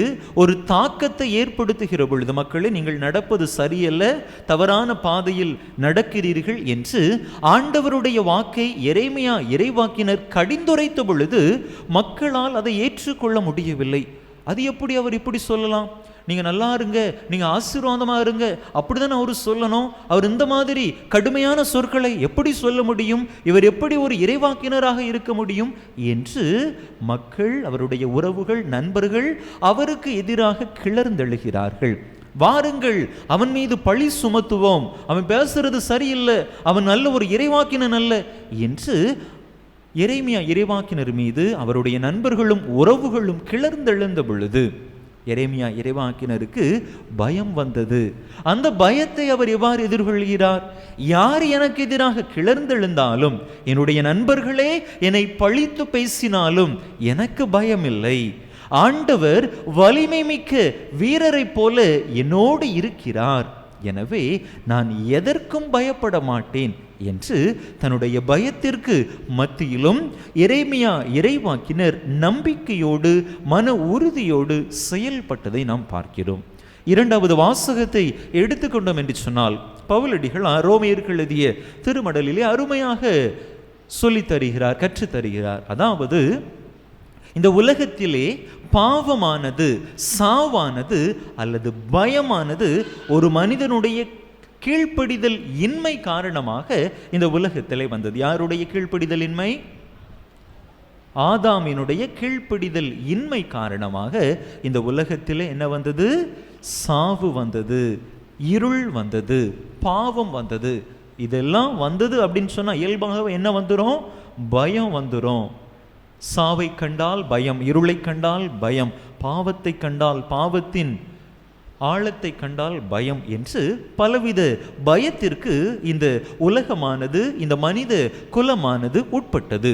ஒரு தாக்கத்தை ஏற்படுத்துகிற பொழுது, மக்களே நீங்கள் நடப்பது சரியல்ல, தவறான பாதையில் நடக்கிறீர்கள் என்று ஆண்டவருடைய வாக்கை எரேமியா இறைவாக்கினர் கடிந்துரைத்த பொழுது மக்களால் அதை ஏற்றுக்கொள்ள முடியவில்லை. அது எப்படி அவர் இப்படி சொல்லலாம்? நீங்கள் நல்லா இருங்க, நீங்கள் ஆசீர்வாதமாக இருங்க அப்படிதான் அவர் சொல்லணும். அவர் இந்த மாதிரி கடுமையான சொற்களை எப்படி சொல்ல முடியும்? இவர் எப்படி ஒரு இறைவாக்கினராக இருக்க முடியும் என்று மக்கள், அவருடைய உறவுகள், நண்பர்கள் அவருக்கு எதிராக கிளர்ந்தெழுகிறார்கள். வாருங்கள், அவன் மீது பழி சுமத்துவோம், அவன் பேசுறது சரியில்லை, அவன் நல்ல ஒரு இறைவாக்கினன் அல்ல என்று எரேமியா இறைவாக்கினர் மீது அவருடைய நண்பர்களும் உறவுகளும் கிளர்ந்தெழுந்த பொழுது எரேமியா இறைவாக்கினருக்கு பயம் வந்தது. அந்த பயத்தை அவர் எவ்வாறு எதிர்கொள்கிறார்? யார் எனக்கு எதிராக கிளர்ந்தெழுந்தாலும், என்னுடைய நண்பர்களே என்னை பழித்து பேசினாலும் எனக்கு பயம் இல்லை. ஆண்டவர் வலிமை மிக்க வீரரை போல என்னோடு இருக்கிறார், எனவே நான் எதற்கும் பயப்பட மாட்டேன் என்று தன்னுடைய பயத்திற்கு மத்தியிலும் எரேமியா இறைவாக்கினர் நம்பிக்கையோடு மன உறுதியோடு செயல்பட்டதை நாம் பார்க்கிறோம். இரண்டாவது வாசகத்தை எடுத்துக்கொண்டோம் என்று சொன்னால், பவுலடிகள் ரோமையருக்கு எழுதிய திருமடலிலே அருமையாக சொல்லித் தருகிறார், கற்றுத்தருகிறார். அதாவது இந்த உலகத்திலே பாவமானது, சாவானது அல்லது பயமானது ஒரு மனிதனுடைய கீழ்ப்படிதல் இன்மை காரணமாக இந்த உலகத்திலே வந்தது. யாருடைய கீழ்ப்படிதல் இன்மை? ஆதாமினுடைய கீழ்ப்படிதல் இன்மை காரணமாக இந்த உலகத்திலே என்ன வந்தது? சாவு வந்தது, இருள் வந்தது, பாவம் வந்தது. இதெல்லாம் வந்தது அப்படின்னு சொன்னா இயல்பாக என்ன வந்துடும்? பயம் வந்துடும். சாவை கண்டால் பயம், இருளை கண்டால் பயம், பாவத்தை கண்டால், பாவத்தின் ஆழத்தை கண்டால் பயம் என்று பலவித பயத்திற்கு இந்த உலகமானது, இந்த மனித குலமானது உட்பட்டது.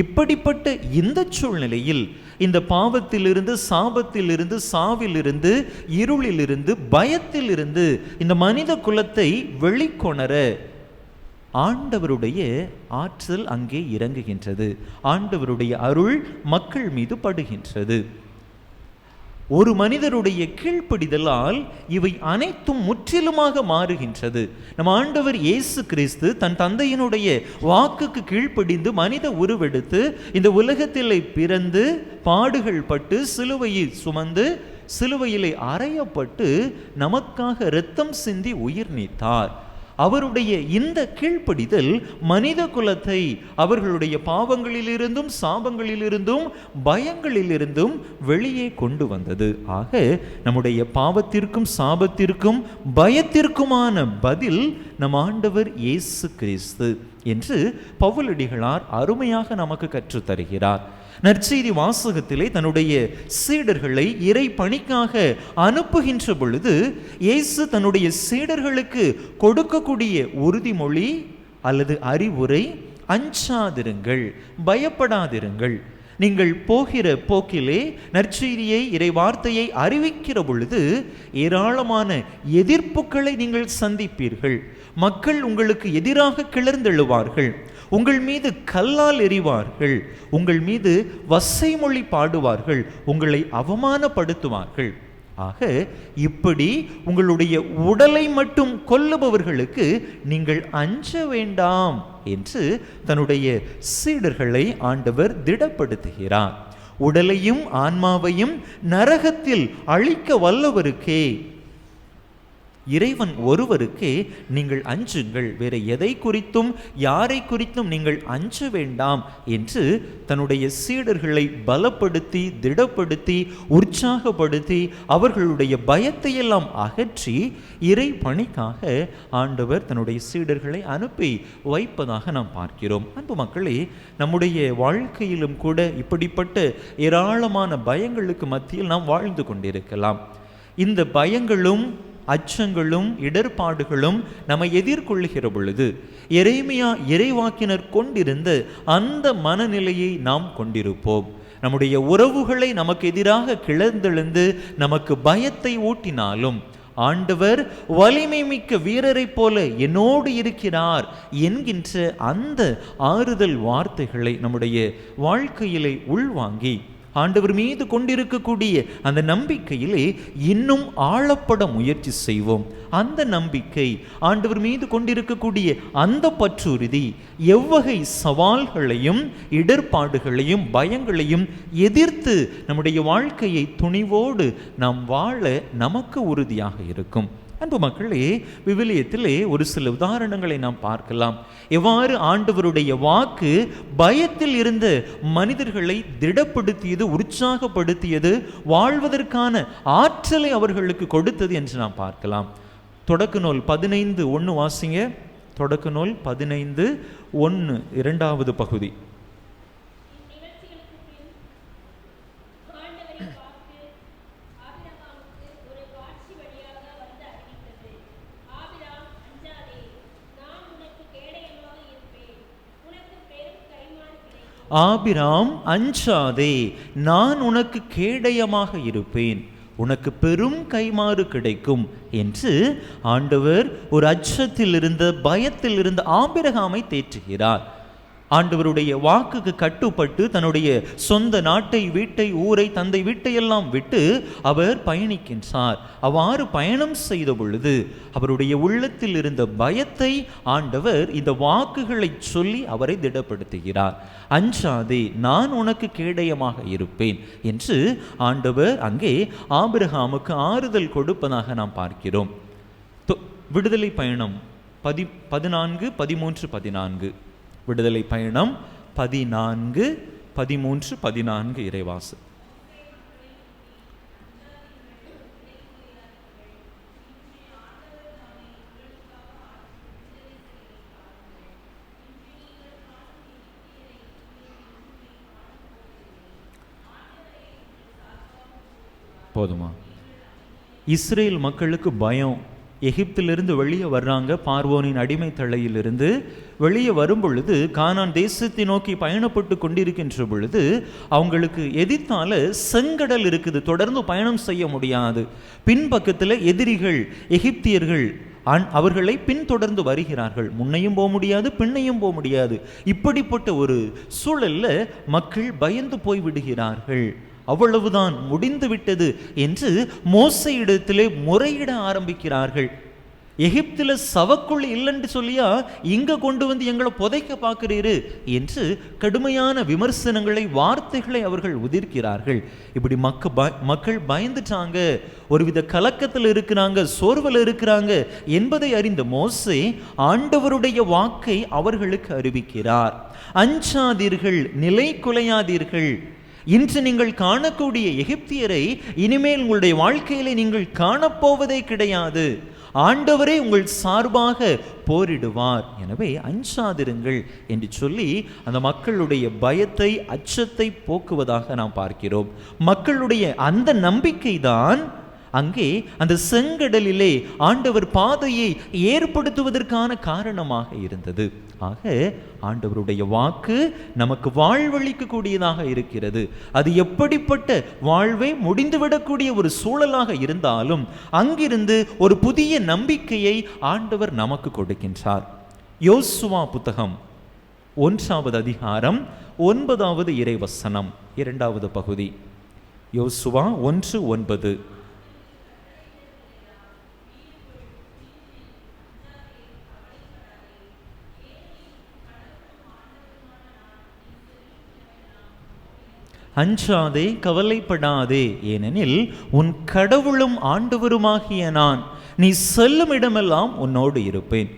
இப்படிப்பட்ட இந்த சூழ்நிலையில் இந்த பாவத்திலிருந்து, சாபத்திலிருந்து, சாவிலிருந்து, இருளிலிருந்து, பயத்திலிருந்து இந்த மனித குலத்தை வெளிக்கொணர ஆண்டவருடைய ஆற்றல் அங்கே இறங்குகின்றது. ஆண்டவருடைய அருள் மக்கள் மீது படுகின்றது. ஒரு மனிதருடைய கீழ்ப்படிதலால் இவை அனைத்தும் முற்றிலுமாக மாறுகின்றது. நம் ஆண்டவர் இயேசு கிறிஸ்து தன் தந்தையினுடைய வாக்குக்கு கீழ்ப்படிந்து மனித உருவெடுத்து இந்த உலகத்திலே பிறந்து பாடுகள் பட்டு சிலுவையை சுமந்து சிலுவையிலே அறையப்பட்டு நமக்காக இரத்தம் சிந்தி உயிர் நீத்தார். அவருடைய இந்த கீழ்ப்படிதல் மனித குலத்தை அவர்களுடைய பாவங்களிலிருந்தும், சாபங்களிலிருந்தும், பயங்களிலிருந்தும் வெளியே கொண்டு வந்தது. ஆக நம்முடைய பாவத்திற்கும், சாபத்திற்கும், பயத்திற்குமான பதில் நம் ஆண்டவர் இயேசு கிறிஸ்து என்று பவுலடிகளார் அருமையாக நமக்கு கற்றுத்தருகிறார். நற்செய்தி வாசகத்திலே தன்னுடைய சீடர்களை இறை பணிக்காக அனுப்புகின்ற பொழுது இயேசு தன்னுடைய சீடர்களுக்கு கொடுக்கக்கூடிய உறுதிமொழி அல்லது அறிவுரை, அஞ்சாதிருங்கள், பயப்படாதிருங்கள். நீங்கள் போகிற போக்கிலே நற்செய்தியை, இறை வார்த்தையை அறிவிக்கிற பொழுது ஏராளமான எதிர்ப்புகளை நீங்கள் சந்திப்பீர்கள். மக்கள் உங்களுக்கு எதிராக கிளர்ந்தெழுவார்கள், உங்கள் மீது கல்லால் எறிவார்கள், உங்கள் மீது வசைமொழி பாடுவார்கள், உங்களை அவமானப்படுத்துவார்கள். ஆக இப்படி உங்களுடைய உடலை மட்டும் கொல்லுபவர்களுக்கு நீங்கள் அஞ்ச வேண்டாம் என்று தன்னுடைய சீடர்களை ஆண்டவர் திடப்படுத்துகிறார். உடலையும் ஆன்மாவையும் நரகத்தில் அழிக்க வல்லவருக்கே, இறைவன் ஒருவருக்கே நீங்கள் அஞ்சுங்கள், வேற எதை குறித்தும் யாரை குறித்தும் நீங்கள் அஞ்ச வேண்டாம் என்று தன்னுடைய சீடர்களை பலப்படுத்தி, திடப்படுத்தி, உற்சாகப்படுத்தி அவர்களுடைய பயத்தையெல்லாம் அகற்றி இறை பணிக்காக ஆண்டவர் தன்னுடைய சீடர்களை அனுப்பி வைப்பதாக நாம் பார்க்கிறோம். அன்பு மக்களே, நம்முடைய வாழ்க்கையிலும் கூட இப்படிப்பட்ட ஏராளமான பயங்களுக்கு மத்தியில் நாம் வாழ்ந்து கொண்டிருக்கலாம். இந்த பயங்களும் அச்சங்களும் இடர்பாடுகளும் நம்மை எதிர்கொள்ளுகிற பொழுது எரேமியா இறைவாக்கினர் கொண்டிருந்த அந்த மனநிலையை நாம் கொண்டிருப்போம். நம்முடைய உறவுகளை நமக்கு எதிராக கிளர்ந்தெழுந்து நமக்கு பயத்தை ஊட்டினாலும் ஆண்டவர் வலிமை மிக்க வீரரை போல என்னோடு இருக்கிறார் என்கின்ற அந்த ஆறுதல் வார்த்தைகளை நம்முடைய வாழ்க்கையிலே உள்வாங்கி ஆண்டவர் மீது கொண்டிருக்கக்கூடிய அந்த நம்பிக்கையிலே இன்னும் ஆழப்பட முயற்சி செய்வோம். அந்த நம்பிக்கை, ஆண்டவர் மீது கொண்டிருக்கக்கூடிய அந்த பற்றுறுதி எவ்வகை சவால்களையும் இடர்பாடுகளையும் பயங்களையும் எதிர்த்து நம்முடைய வாழ்க்கையை துணிவோடு நாம் வாழ நமக்கு உறுதியாக இருக்கும். அன்பு மக்களே, விவிலியத்திலே ஒரு சில உதாரணங்களை நாம் பார்க்கலாம். எவ்வாறு ஆண்டவருடைய வாக்கு பயத்தில் இருந்த மனிதர்களை திடப்படுத்தியது, உற்சாகப்படுத்தியது, வாழ்வதற்கான ஆற்றலை அவர்களுக்கு கொடுத்தது என்று நாம் பார்க்கலாம். தொடக்க நூல் 15:1 வாசிங்க. தொடக்க நூல் 15:1 இரண்டாவது பகுதி. ஆபிராம் அஞ்சாதே, நான் உனக்கு கேடயமாக இருப்பேன், உனக்கு பெரும் கைமாறு கிடைக்கும் என்று ஆண்டவர் ஒரு அச்சத்தில் இருந்த பயத்தில் இருந்த ஆபிரகாமை தேற்றுகிறார். ஆண்டவருடைய வாக்குக்கு கட்டுப்பட்டு தன்னுடைய சொந்த நாட்டை, வீட்டை, ஊரை, தந்தை வீட்டையெல்லாம் விட்டு அவர் பயணிக்கின்றார். அவ்வாறு பயணம் செய்த பொழுது அவருடைய உள்ளத்தில் இருந்த பயத்தை ஆண்டவர் இந்த வாக்குகளை சொல்லி அவரை திடப்படுத்துகிறார். அஞ்சாதே, நான் உனக்கு கேடயமாக இருப்பேன் என்று ஆண்டவர் அங்கே ஆபிரகாமுக்கு ஆறுதல் கொடுப்பதாக நாம் பார்க்கிறோம். விடுதலை பயணம் 14, 13, 14. விடுதலை பயணம் 14, 13, 14 இறைவாசு. போதுமா? இஸ்ரேல் மக்களுக்கு பயம். எகிப்திலிருந்து வெளியே வர்றாங்க, பார்வோனின் அடிமை தலையிலிருந்து வெளியே வரும் பொழுது கானான் தேசத்தை நோக்கி பயணப்பட்டு கொண்டிருக்கின்ற பொழுது அவங்களுக்கு எதிர்த்தால செங்கடல் இருக்குது, தொடர்ந்து பயணம் செய்ய முடியாது. பின்பக்கத்தில் எதிரிகள் எகிப்தியர்கள் அவர்களை பின்தொடர்ந்து வருகிறார்கள். முன்னையும் போக முடியாது, பின்னையும் போக முடியாது. இப்படிப்பட்ட ஒரு சூழல்ல மக்கள் பயந்து போய் விடுகிறார்கள். அவ்வளவுதான், முடிந்து விட்டது என்று மோசையிடத்திலே முறையிட ஆரம்பிக்கிறார்கள். எகிப்தில் சவக்குள் இல்லைன்னு சொல்லியா இங்க கொண்டு வந்து எங்களை புதைக்க பார்க்கிறீரு என்று கடுமையான விமர்சனங்களை, வார்த்தைகளை அவர்கள் உதிர்க்கிறார்கள். இப்படி மக்கள் பயந்துட்டாங்க, ஒருவித கலக்கத்தில் இருக்கிறாங்க, சோர்வில் இருக்கிறாங்க என்பதை அறிந்த மோசே ஆண்டவருடைய வாக்கை அவர்களுக்கு அறிவிக்கிறார். அஞ்சாதீர்கள், நிலை குலையாதீர்கள். இன்று நீங்கள் காணக்கூடிய எகிப்தியரை இனிமேல் உங்களுடைய வாழ்க்கையிலே நீங்கள் காணப்போவதே கிடையாது. ஆண்டவரே உங்கள் சார்பாக போரிடுவார். எனவே அஞ்சாதிருங்கள் என்று சொல்லி அந்த மக்களுடைய பயத்தை, அச்சத்தை போக்குவதாக நாம் பார்க்கிறோம். மக்களுடைய அந்த நம்பிக்கை தான் அங்கே அந்த செங்கடலிலே ஆண்டவர் பாதையை ஏற்படுத்துவதற்கான காரணமாக இருந்தது. ஆக ஆண்டவருடைய வாக்கு நமக்கு வாழ்வளிக்க கூடியதாக இருக்கிறது. அது எப்படிப்பட்ட வாழ்வை முடிந்துவிடக்கூடிய ஒரு சூழலாக இருந்தாலும் அங்கிருந்து ஒரு புதிய நம்பிக்கையை ஆண்டவர் நமக்கு கொடுக்கின்றார். யோசுவா புத்தகம் 1ஆவது அதிகாரம் 9வது இறைவசனம், 2வது பகுதி. யோசுவா 1:9. அஞ்சாதே, கவலைப்படாதே, ஏனெனில் உன் கடவுளும் ஆண்டவருமாகிய நான் நீ செல்லும் இடமெல்லாம் உன்னோடு இருப்பேன்.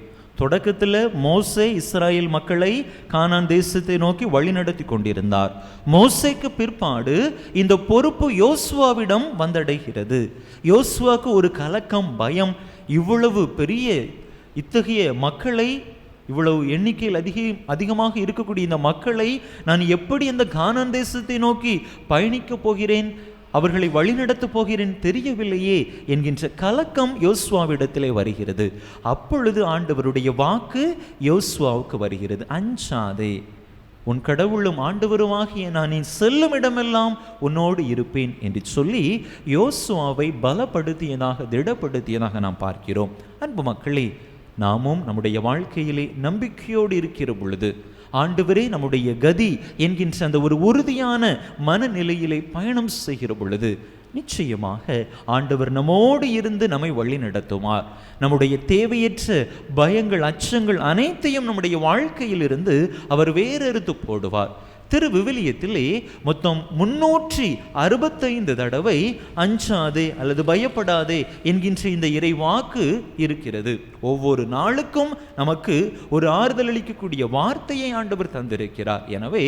தொடக்கத்தில் மோசே இஸ்ராயேல் மக்களை கானான் தேசத்தை நோக்கி வழிநடத்தி கொண்டிருந்தார். மோசேக்கு பிற்பாடு இந்த பொறுப்பு யோசுவாவிடம் வந்தடைகிறது. யோசுவாவுக்கு ஒரு கலக்கம், பயம். இவ்வளவு பெரிய இத்தகைய மக்களை, இவ்வளவு எண்ணிக்கையில் அதிகமாக இருக்கக்கூடிய இந்த மக்களை நான் எப்படி இந்த கானான் தேசத்தை நோக்கி பயணிக்கப் போகிறேன், அவர்களை வழிநடத்தப் போகிறேன் தெரியவில்லையே என்கின்ற கலக்கம் யோசுவாவிடத்திலே வருகிறது. அப்பொழுது ஆண்டவருடைய வாக்கு யோசுவாவுக்கு வருகிறது. அஞ்சாதே, உன் கடவுளும் ஆண்டவருமாகிய நான் நீ செல்லும் இடமெல்லாம் உன்னோடு இருப்பேன் என்று சொல்லி யோசுவாவை பலப்படுத்தியதாக, திடப்படுத்தியதாக நாம் பார்க்கிறோம். அன்பு மக்களே, நாமும் நம்முடைய வாழ்க்கையிலே நம்பிக்கையோடு இருக்கிற பொழுது, ஆண்டவரே நம்முடைய கதி என்கின்ற அந்த ஒரு உறுதியான மனநிலையிலே பயணம் செய்கிற பொழுது நிச்சயமாக ஆண்டவர் நம்மோடு இருந்து நம்மை வழி நடத்துவார். நம்முடைய தேவையற்ற பயங்கள், அச்சங்கள் அனைத்தையும் நம்முடைய வாழ்க்கையிலிருந்து அவர் வேறறுத்து போடுவார். திரு விவிலியத்திலே மொத்தம் 365 தடவை அஞ்சாதே அல்லது பயப்படாதே என்கின்ற இந்த இறை வாக்கு இருக்கிறது. ஒவ்வொரு நாளுக்கும் நமக்கு ஒரு ஆறுதல் அளிக்கக்கூடிய வார்த்தையை ஆண்டவர் தந்திருக்கிறார். எனவே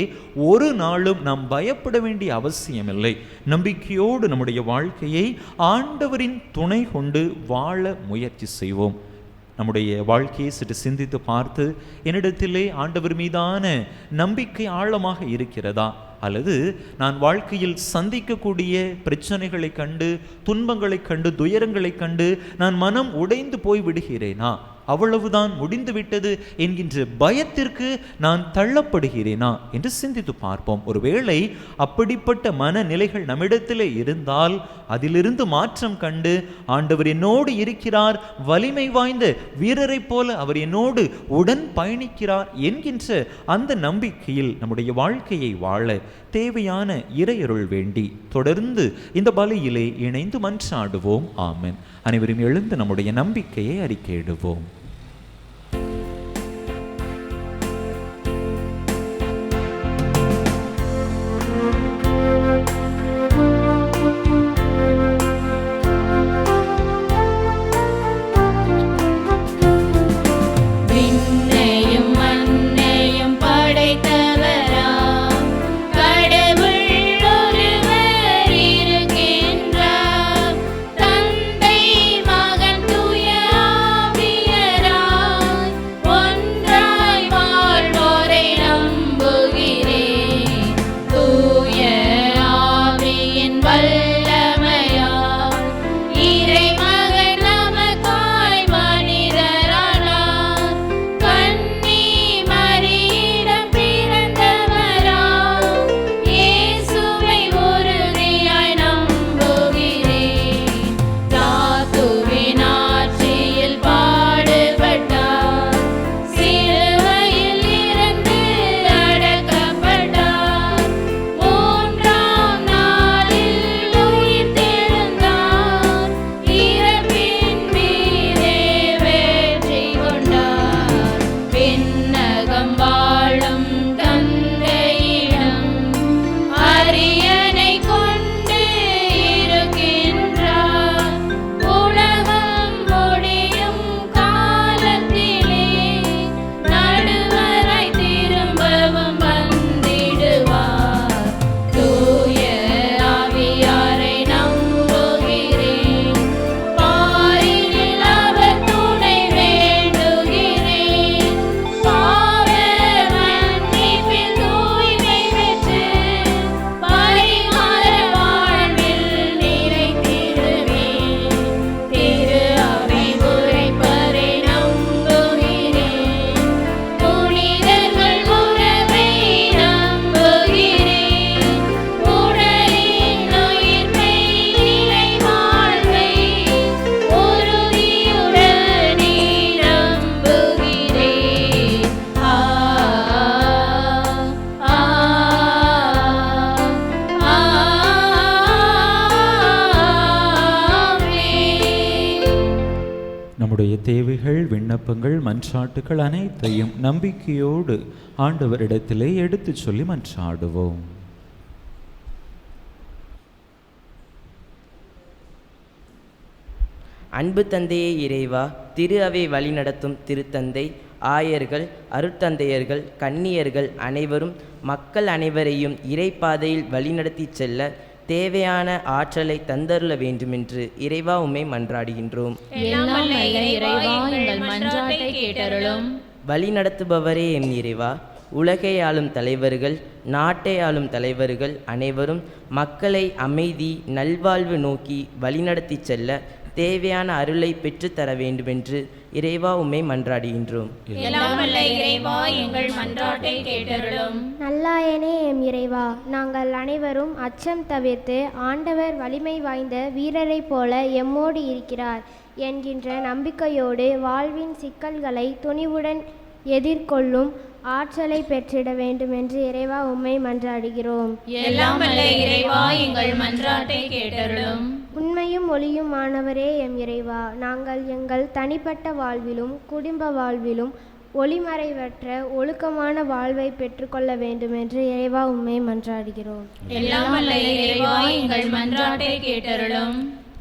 ஒரு நாளும் நாம் பயப்பட வேண்டிய அவசியமில்லை. நம்பிக்கையோடு நம்முடைய வாழ்க்கையை ஆண்டவரின் துணை கொண்டு வாழ முயற்சி செய்வோம். நம்முடைய வாழ்க்கையை சற்று சிந்தித்து பார்த்து, என்னிடத்திலே ஆண்டவர் மீதான நம்பிக்கை ஆழமாக இருக்கிறதா, அல்லது நான் வாழ்க்கையில் சந்திக்கக்கூடிய பிரச்சனைகளை கண்டு, துன்பங்களை கண்டு, துயரங்களை கண்டு நான் மனம் உடைந்து போய் விடுகிறேனா? அவ்வளவுதான் முடிந்துவிட்டது என்கின்ற பயத்திற்கு நான் தள்ளப்படுகிறேனா என்று சிந்தித்து பார்ப்போம். ஒருவேளை அப்படிப்பட்ட மனநிலைகள் நம்மிடத்திலே இருந்தால் அதிலிருந்து மாற்றம் கண்டு ஆண்டவர் என்னோடு இருக்கிறார், வலிமை வாய்ந்த வீரரை போல அவர் என்னோடு உடன் பயணிக்கிறார் என்கின்ற அந்த நம்பிக்கையில் நம்முடைய வாழ்க்கையை வாழ தேவையான இறையருள் வேண்டி தொடர்ந்து இந்த பலியிலே இணைந்து மன்றாடுவோம். ஆமென். அனைவரும் எழுந்து நம்முடைய நம்பிக்கையை அறிக்கையிடுவோம். தேவைகள், விண்ணப்பங்கள், மன்றாட்டுகள் அனைத்தையும் நம்பிக்கையோடு ஆண்டவரிடத்திலே எடுத்து சொல்லி மன்றாடுவோம். அன்பு தந்தையே இறைவா, திரு அவை வழிநடத்தும் திருத்தந்தை, ஆயர்கள், அருட்தந்தையர்கள், கன்னியர்கள் அனைவரும் மக்கள் அனைவரையும் இறைப்பாதையில் வழிநடத்தி செல்ல தேவையான ஆற்றலை தந்தருள வேண்டுமென்று இறைவா உம்மை மன்றாடுகின்றோம். வழிநடத்துபவரே எம் இறைவா, உலகை ஆளும் தலைவர்கள், நாட்டை ஆளும் தலைவர்கள் அனைவரும் மக்களை அமைதி, நல்வாழ்வு நோக்கி வழிநடத்தி செல்ல தேவையான அருளை பெற்றுத்தர வேண்டுமென்று இறைவா உம்மை மன்றாடுகின்றோம். நல்லாயனே எம் இறைவா, நாங்கள் அனைவரும் அச்சம் தவிர்த்து ஆண்டவர் வலிமை வாய்ந்த வீரரைப் போல எம்மோடு இருக்கிறார் என்கின்ற நம்பிக்கையோடு வாழ்வின் சிக்கல்களை துணிவுடன் எதிர்கொள்ளும் ஆற்றலை பெற்றிட வேண்டும் என்று இறைவா உம்மை மன்றாடுகிறோம். உண்மையும் ஒளியுமானவரே எம் இறைவா, நாங்கள் எங்கள் தனிப்பட்ட வாழ்விலும் குடும்ப வாழ்விலும் ஒளிமறைவற்ற ஒழுக்கமான வாழ்வை பெற்றுக்கொள்ள வேண்டும் என்று இறைவா உம்மை மன்றாடுகிறோம்.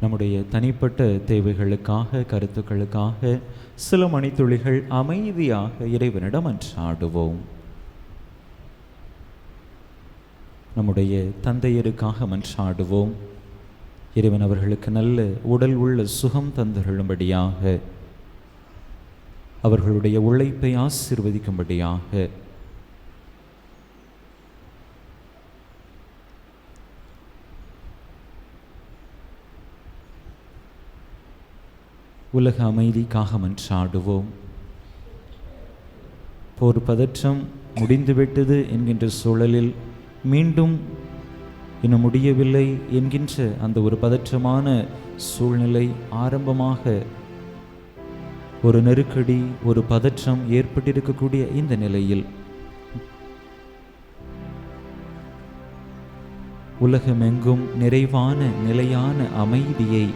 நம்முடைய தனிப்பட்ட தேவைகளுக்காக, கருத்துக்களுக்காக சில மணித்துளிகள் அமைதியாக இறைவனிடம் மன்றாடுவோம். நம்முடைய தந்தையருக்காக மன்றாடுவோம். இறைவன் அவர்களுக்கு நல்ல உடல் உள்ள சுகம் தந்தருளும்படியாக, அவர்களுடைய உழைப்பை ஆசீர்வதிக்கும்படியாக, உலக அமைதிக்காக மன்றாடுவோம். போர் பதற்றம் முடிந்துவிட்டது என்கின்ற சூழலில் மீண்டும் இன்னும் முடியவில்லை என்கின்ற அந்த ஒரு பதற்றமான சூழ்நிலை ஆரம்பமாக ஒரு நெருக்கடி, ஒரு பதற்றம் ஏற்பட்டிருக்கக்கூடிய இந்த நிலையில் உலகமெங்கும் நிறைவான நிலையான அமைதியை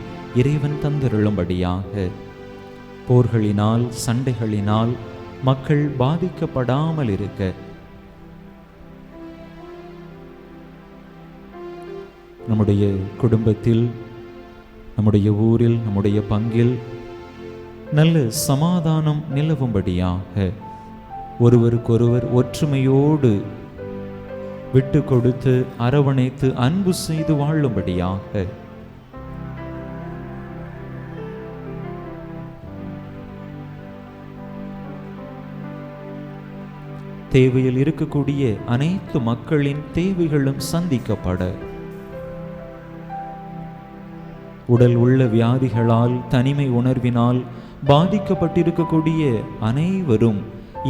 இறைவன் தந்தருளும்படியாக போர்களினால், சண்டைகளினால் மக்கள் பாதிக்கப்படாமல் இருக்க நம்முடைய குடும்பத்தில், நம்முடைய ஊரில், நம்முடைய பங்கில் நல்ல சமாதானம் நிலவும்படியாக ஒருவருக்கொருவர் ஒற்றுமையோடு விட்டு கொடுத்து அரவணைத்து அன்பு செய்து வாழும்படியாக தேவையில் இருக்கக்கூடிய அனைத்து மக்களின் தேவைகளும் சந்திக்கப்பட, உடல் உள்ள வியாதிகளால், தனிமை உணர்வினால் பாதிக்கப்பட்டிருக்கக்கூடிய அனைவரும்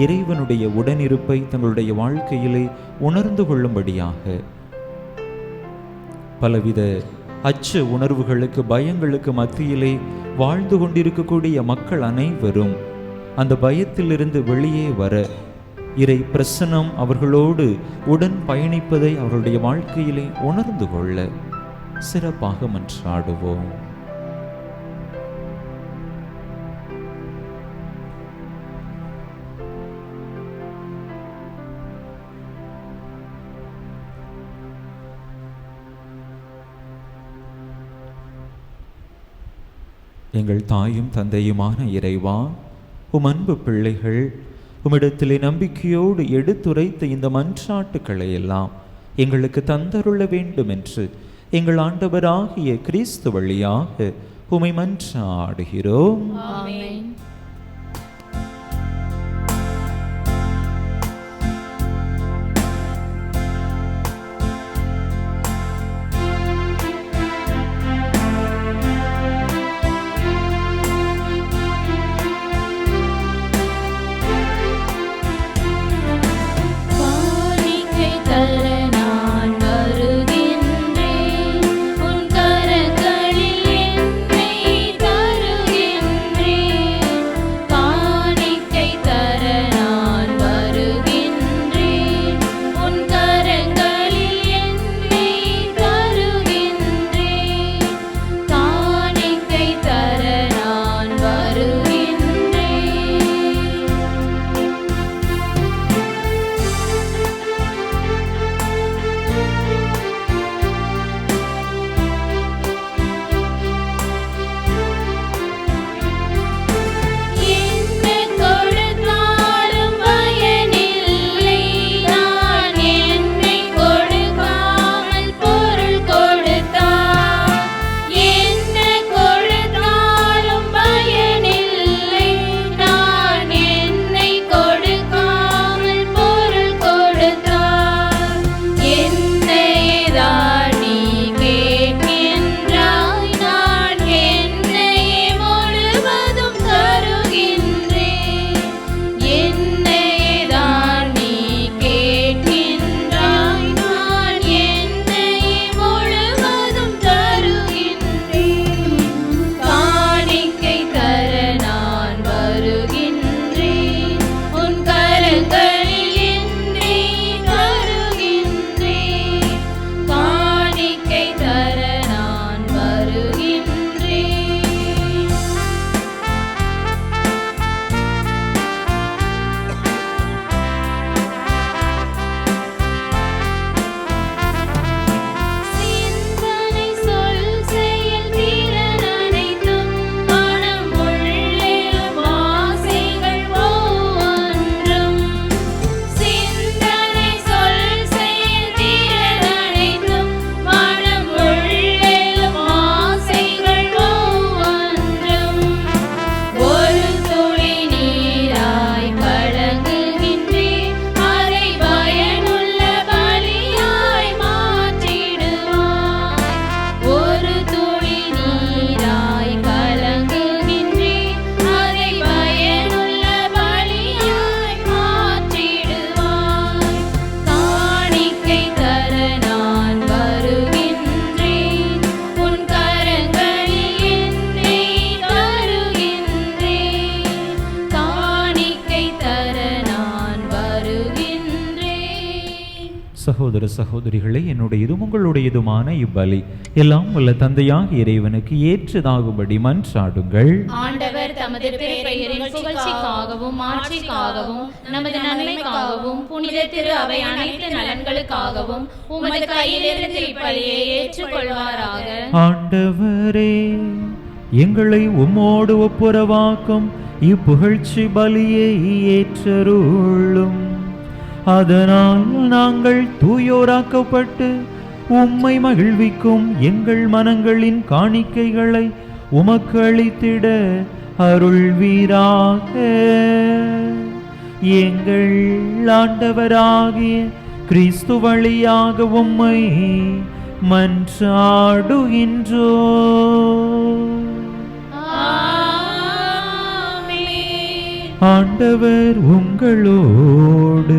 இறைவனுடைய உடனிருப்பை தங்களுடைய வாழ்க்கையிலே உணர்ந்து கொள்ளும்படியாக பலவித அச்ச உணர்வுகளுக்கு, பயங்களுக்கு மத்தியிலே வாழ்ந்து கொண்டிருக்கக்கூடிய மக்கள் அனைவரும் அந்த பயத்திலிருந்து வெளியே வர இறை பிரசன்னம் அவர்களோடு உடன் பயணிப்பதை அவர்களுடைய வாழ்க்கையிலே உணர்ந்து கொள்ள சிறப்பாக மன்றாடுவோம். எங்கள் தாயும் தந்தையுமான இறைவா, உம் அன்பு பிள்ளைகள் உம்மிடத்திலே நம்பிக்கையோடு எடுத்துரைத்த இந்த மன்றாட்டுக்களை எல்லாம் எங்களுக்கு தந்தருள வேண்டும் என்று எங்கள் ஆண்டவராகிய கிறிஸ்து வழியாக உம்மை மன்றாடுகிறோம். ஆமென். காணிக்கை தர நான் வருகின்றேன், உன் கரங்களில் என்னை தருகின்றேன். சகோதர சகோதரிகளே, என்னுடையதும் உங்களுடையதுமான இப்பலி எல்லாம் உள்ள தந்தையாக இறைவனுக்கு ஏற்றதாகும்படி மன்றாடுங்கள். ஆண்டவர் தமது பெயரின் புகழ்ச்சிக்காகவும் ஆட்சிக்காகவும் நமது நன்மைக்காகவும் புனித திரு அவை அனைத்து நலன்களுக்காகவும் உமது கையிலிருந்து இப்பலியை ஏற்றுக்கொள்வாராக. ஆண்டவரே, எங்களை உம்மோடு ஒப்புரவாக்கும் இப்புகழ்ச்சி பலியை ஏற்றருளும். அதனால் நாங்கள் தூயோராக்கப்பட்டு உம்மை மகிழ்விக்கும் எங்கள் மனங்களின் காணிக்கைகளை உமக்கு அளித்திட அருள்வீராக. எங்கள் ஆண்டவராகிய கிறிஸ்து வழியாக உம்மை மன்றாடுகின்றோம். ஆண்டவர் உங்களோடு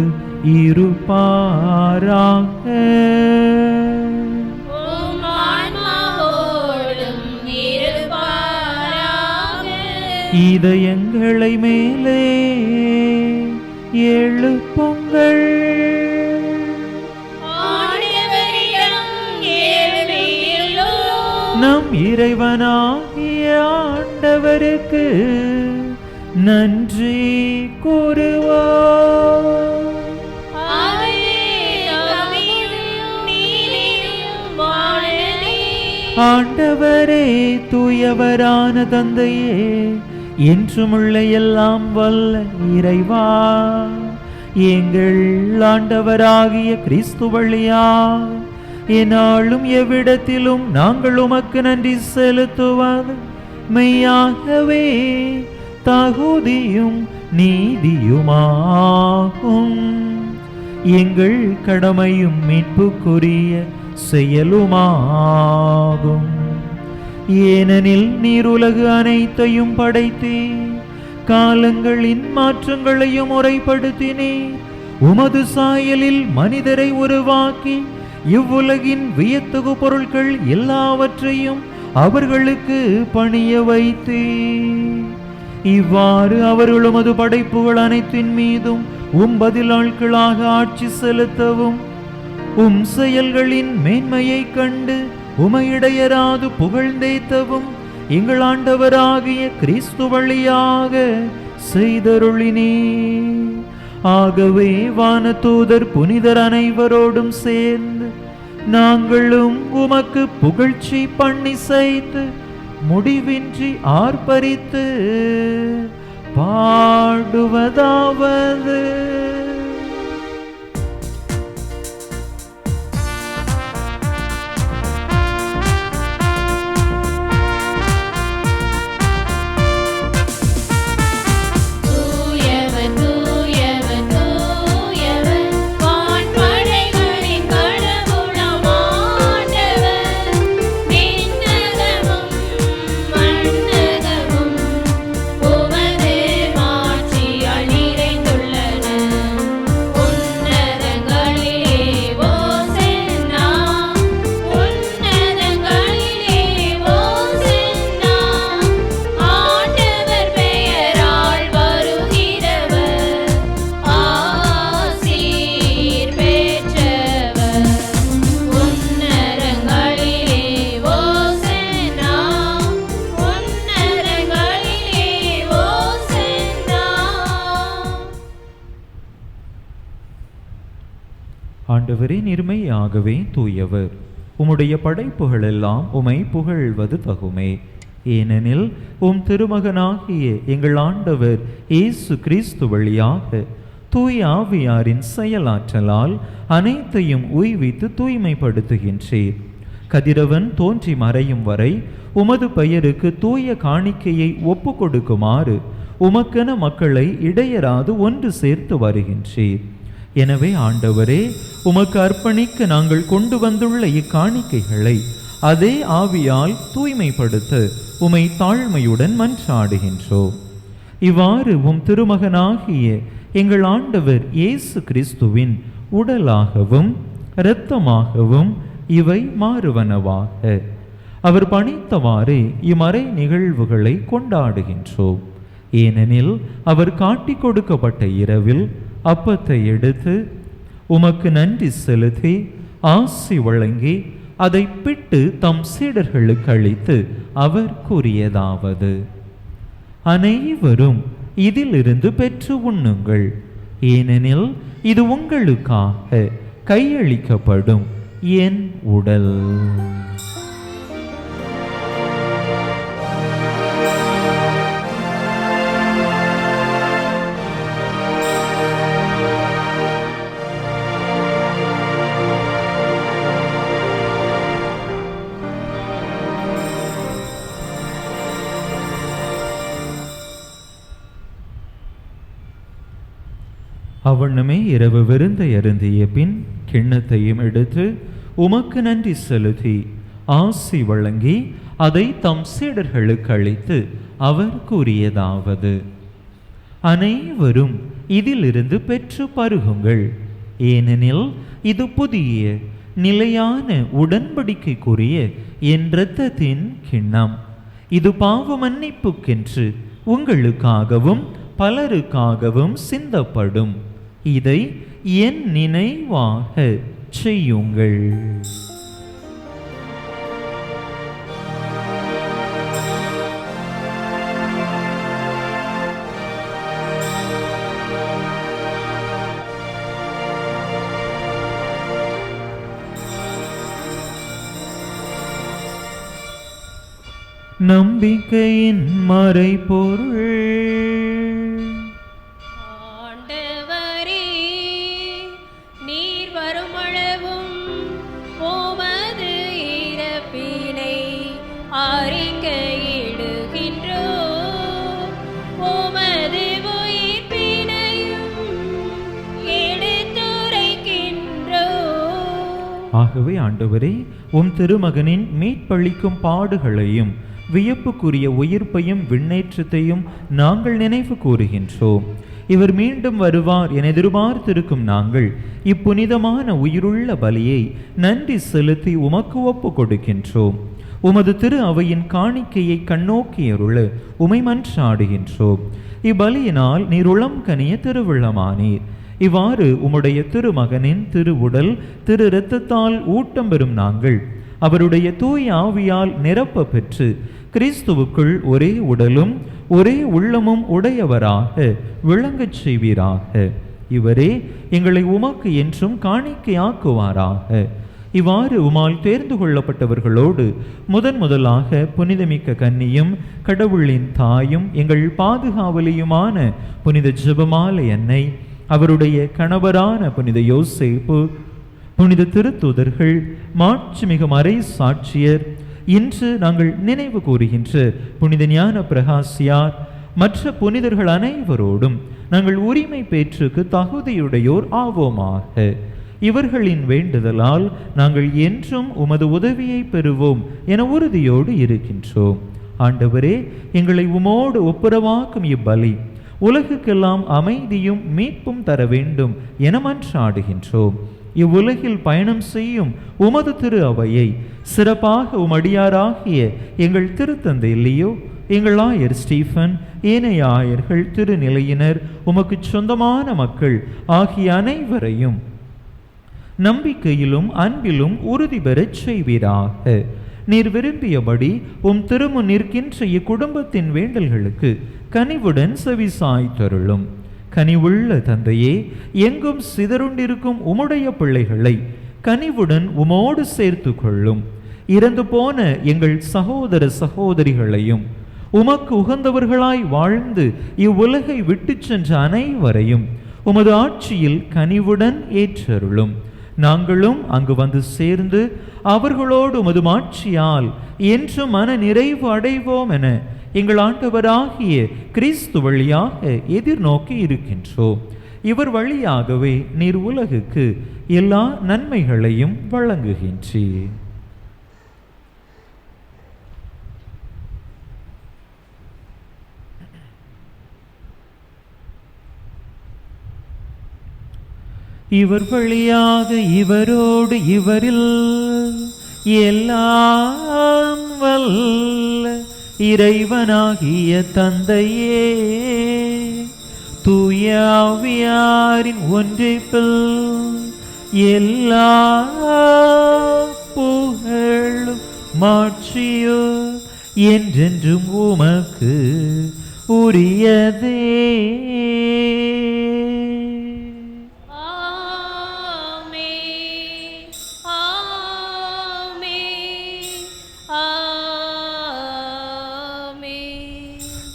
இருப்பாராக. இதயங்களை மேலே எழுப்புங்கள். நம் இறைவனாகிய ஆண்டவருக்கு நன்றி கூறுவோம். ஆண்டவரே, தூயவரான தந்தையே, என்றுமுள்ள எல்லாம் வல்ல இறைவா, எங்கள் ஆண்டவராகிய கிறிஸ்து வழியாக என்னாலும் எவ்விடத்திலும் நாங்கள் உமக்கு நன்றி செலுத்துவது மெய்யாகவே தகுதியும் நீதியுமாகும். எங்கள் கடமையும் மீட்புக்குரிய செயலுமாகும். ஏனெனில் நீர் உலகு அனைத்தையும் படைத்தீர், காலங்களின் மாற்றங்களையும் முறைப்படுத்தினீர். உமது சாயலில் மனிதரை உருவாக்கி இவ்வுலகின் வியத்தகு பொருட்கள் எல்லாவற்றையும் அவர்களுக்கு பணிய வைத்தீர். இவ்வாறு அவர்கள் உமது படைப்புகள் அனைத்தின் மீதும் பதிலாட்களாக ஆட்சி செலுத்தவும் உம் செயல்களின் மேன்மையை கண்டு உமையிடையராது புகழ்ந்தேத்தவும் எங்கள் ஆண்டவராகிய கிறிஸ்து வழியாக செய்தருளினீர். ஆகவே வானதூதர் புனிதர் அனைவரோடும் சேர்ந்து நாங்களும் உமக்கு புகழ்ச்சி பண்ணி செய்து முடிவின்றி ஆர்ப்பரித்து பாடுவதாவது: ஆண்டவரே, நிர்மையாகவே தூயவர், உம்முடைய படைப்புகள் எல்லாம் உமை புகழ்வது தகுமே. ஏனெனில் உம் திருமகனாகிய எங்கள் ஆண்டவர் இயேசு கிறிஸ்து வழியாக தூய ஆவியாரின் செயலாற்றலால் அனைத்தையும் உய்வித்து தூய்மைப்படுத்துகின்றீர். கதிரவன் தோன்றி மறையும் வரை உமது பெயருக்கு தூய காணிக்கையை ஒப்பு கொடுக்குமாறு உமக்கென மக்களை இடையராது ஒன்று சேர்த்து வருகின்றீர். எனவே ஆண்டவரே, உமக்கு அர்ப்பணிக்க நாங்கள் கொண்டு வந்துள்ள இக்காணிக்கைகளை அதே ஆவியால் தூய்மைப்படுத்த உமை தாழ்மையுடன் மன்றாடுகின்றோம். இவ்வாறு உம் திருமகனாகிய எங்கள் ஆண்டவர் இயேசு கிறிஸ்துவின் உடலாகவும் இரத்தமாகவும் இவை மாறுவனவாக அவர் பணித்தவாறு இம்மறை நிகழ்வுகளை கொண்டாடுகின்றோம். ஏனெனில் அவர் காட்டிக் கொடுக்கப்பட்ட இரவில் அப்பத்தை எடுத்து உமக்கு நன்றி செலுத்தி ஆசி வழங்கி அதை பிட்டு தம் சீடர்களுக்கு அளித்து அவர் கூறியதாவது: அனைவரும் இதிலிருந்து பெற்று உண்ணுங்கள், ஏனெனில் இது உங்களுக்காக கையளிக்கப்படும் என் உடல். அவ்வண்ணமே இரவு விருந்தை அருந்திய பின் கிண்ணத்தையும் எடுத்து உமக்கு நன்றி செலுத்தி ஆசி வழங்கி அதை தம் சீடர்களுக்கு அளித்து அவர் கூறியதாவது: அனைவரும் இதிலிருந்து பெற்று பருகுங்கள், ஏனெனில் இது புதிய நிலையான உடன்படிக்கைக்குரிய என் இரத்தத்தின் கிண்ணம். இது பாவ மன்னிப்புக்கென்று உங்களுக்காகவும் பலருக்காகவும் சிந்தப்படும். இதை என் நினைவாக செய்யுங்கள். நம்பிக்கையின் மறைபொருள். ஆகவே ஆண்டவரே, உம் திருமகனின் மீட்பளிக்கும் பாடுகளையும் வியப்புக்குரிய உயிர்ப்பையும் விண்ணேற்றத்தையும் நாங்கள் நினைவு கூறுகின்றோம். இவர் மீண்டும் வருவார் என எதிர்பார்த்திருக்கும் நாங்கள் இப்புனிதமான உயிருள்ள பலியை நன்றி செலுத்தி உமக்கு ஒப்பு கொடுக்கின்றோம். உமது திரு அவையின் காணிக்கையை கண்ணோக்கியருள உமை மன்றாடுகின்றோம். இப்பலியினால் நீர் உளம் கனிய திருவிழமானீர். இவ்வாறு உம்முடைய திருமகனின் திருவுடல் திரு இரத்தத்தால் ஊட்டம் பெறும் நாங்கள் அவருடைய தூய ஆவியால் நிரப்ப பெற்று கிறிஸ்துவுக்குள் ஒரே உடலும் ஒரே உள்ளமும் உடையவராக விளங்கச் செய்வீராக. இவரே எங்களை உமக்கு என்றும் காணிக்கையாக்குவாராக. இவ்வாறு உமால் தேர்ந்து கொள்ளப்பட்டவர்களோடு முதலாக புனிதமிக்க கன்னியும் கடவுளின் தாயும் எங்கள் பாதுகாவலியுமான புனித ஜெபமாலை அன்னை, அவருடைய கணவரான புனித யோசேப்பு, புனித திருத்தூதர்கள், மாட்சிமிகு மறை சாட்சியர், இன்று நாங்கள் நினைவு கூறுகின்ற புனித ஞான பிரகாசியார், மற்ற புனிதர்கள் அனைவரோடும் நாங்கள் உரிமை பேற்றுக்கு தகுதியுடையோர் ஆவோமாக. இவர்களின் வேண்டுதலால் நாங்கள் என்றும் உமது உதவியை பெறுவோம் என உறுதியோடு இருக்கின்றோம். ஆண்டவரே, எங்களை உமோடு ஒப்புரவாக்கும் இப்பலி உலகுக்கெல்லாம் அமைதியும் மீட்பும் தர வேண்டும் என மன்றாடுகின்றோம். இவ்வுலகில் பயணம் செய்யும் உமது திரு அவையை சிறப்பாக உமடியாராகிய எங்கள் திருத்தந்தை இல்லையோ, எங்கள் ஆயர் ஸ்டீஃபன், ஏனைய ஆயர்கள், திருநிலையினர், உமக்கு சொந்தமான மக்கள் ஆகிய அனைவரையும் நம்பிக்கையிலும் அன்பிலும் உறுதி பெறச் செய்வீராக. நீர் விரும்பியபடி உம் திருமுன் நிற்கின்ற இக்குடும்பத்தின் வேண்டல்களுக்கு கனிவுடன் செவிசாய்த்தருளும். கனிவுள்ள தந்தையே, எங்கும் சிதறுண்டிருக்கும் உம்முடைய பிள்ளைகளை கனிவுடன் உமோடு சேர்த்து கொள்ளும். இறந்து போன எங்கள் சகோதர சகோதரிகளையும் உமக்கு உகந்தவர்களாய் வாழ்ந்து இவ்வுலகை விட்டு சென்ற அனைவரையும் உமது ஆட்சியில் கனிவுடன் ஏற்றருளும். நாங்களும் அங்கு வந்து சேர்ந்து அவர்களோடு உமது ஆட்சியால் என்று மன நிறைவு அடைவோம் என எங்கள் ஆண்டவராகிய கிறிஸ்து வழியாக எதிர்நோக்கி இருக்கின்றோம். இவர் வழியாகவே நீர் உலகுக்கு எல்லா நன்மைகளையும் வழங்குகின்றீர். இவர் வழியாக இவரோடு இவரில் எல்லாம் வல்ல இறைவனாகிய தந்தையே, தூய ஆவியாரின் ஒன்றிப்பில் எல்லா புகழும் மாட்சியும் என்றென்றும் உமக்கு உரியதே.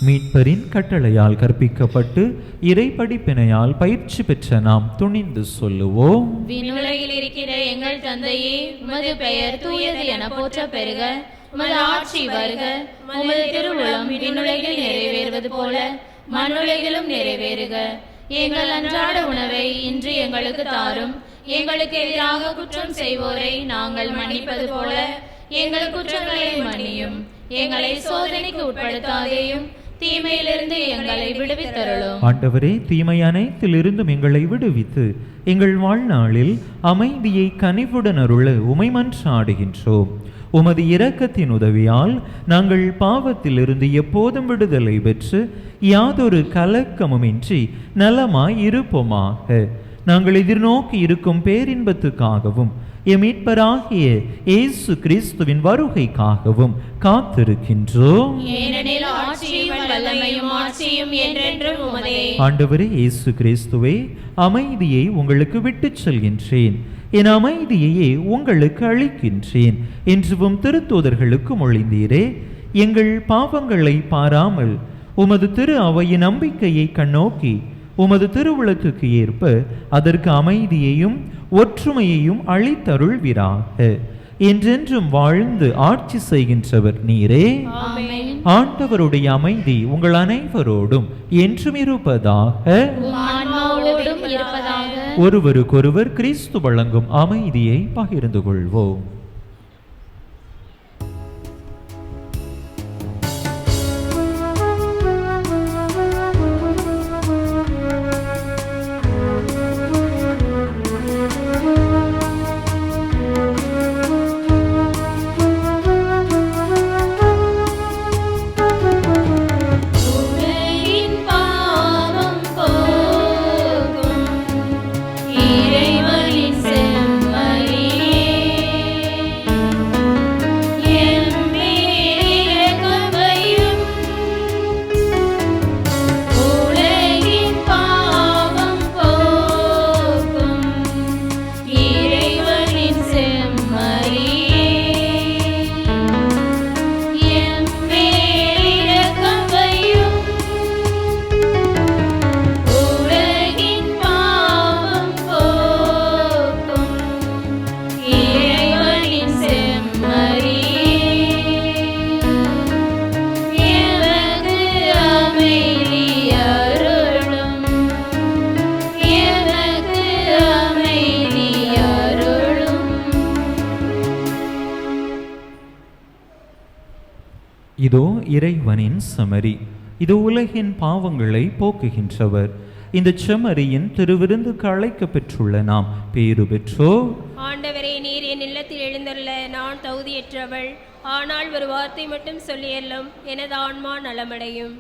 மீட்பரின் கட்டளையால் கற்பிக்கப்பட்டு இறைப்படிப்பினையால் பயிற்சி பெற்ற நாம் துணிந்து சொல்லுவோம். விண்ணுலகில் இருக்கிற எங்கள் தந்தையே, உமது பெயர் தூயது என போற்ற பெறுக. உமது ஆட்சி வருக. உமது திருவுளம் விண்ணுலகில் நிறைவேறுவது போல மண்ணுலகிலும் நிறைவேறுக. எங்கள் அன்றாட உணவை இன்று எங்களுக்கு தாரும். எங்களுக்கு எதிராக குற்றம் செய்வோரை நாங்கள் மன்னிப்பது போல எங்கள் குற்றங்களை மன்னியும். எங்களை சோதனைக்கு உட்படுத்தாதேயும், தீமையிலிருந்து எங்களை விடுவித்தருளும். ஆண்டவரே, தீமை அனைத்திலிருந்தும் எங்களை விடுவித்து எங்கள் வாழ்நாளில் அமைதியை கனிவுடன் அருள உமை மன்றாடுகின்றோம். உமது இரக்கத்தின் உதவியால் நாங்கள் பாவத்திலிருந்து எப்போதும் விடுதலை பெற்று யாதொரு கலக்கமுமின்றி நலமாய் இருப்போமாக. நாங்கள் எதிர்நோக்கி இருக்கும் பேரின்பத்துக்காகவும் எம் மீட்பராகிய இயேசு கிறிஸ்துவின் வருகைக்காகவும் காத்திருக்கின்றோம். ஆண்டவரே இயேசு கிறிஸ்துவே, அமைதியை உங்களுக்கு விட்டுச் செல்கின்றேன், என் அமைதியையே உங்களுக்கு அளிக்கின்றேன் என்றும் திருத்தூதர்களுக்கு மொழிந்தீரே. எங்கள் பாவங்களை பாராமல் உமது திரு அவையின் நம்பிக்கையை கண்ணோக்கி உமது திருவுளத்துக்கு ஏற்ப அதற்கு அமைதியையும் ஒற்றுமையையும் அளித்தருள்வீராக. என்றென்றும் வாழ்ந்து ஆட்சி செய்கின்றவர் நீரே. ஆண்டவருடைய அமைதி உங்கள் அனைவரோடும் என்றும் இருப்பதாக. ஒருவருக்கொருவர் கிறிஸ்து வழங்கும் அமைதியை பகிர்ந்து கொள்வோம். இதோ இறைவனின் செமரி, இதோ உலகின் பாவங்களை போக்குகின்றவர். இந்த செமரியின் திருவிருந்துக்கு அழைக்க பெற்றுள்ள நாம் பேறு பெற்றோர். ஆண்டவரே, நீர் என் இல்லத்தில் எழுந்தருள நான் தகுதியற்றவள். ஆனால் ஒரு வார்த்தை மட்டும் சொல்லியல்லும் எனது ஆன்மா நலமடையும்.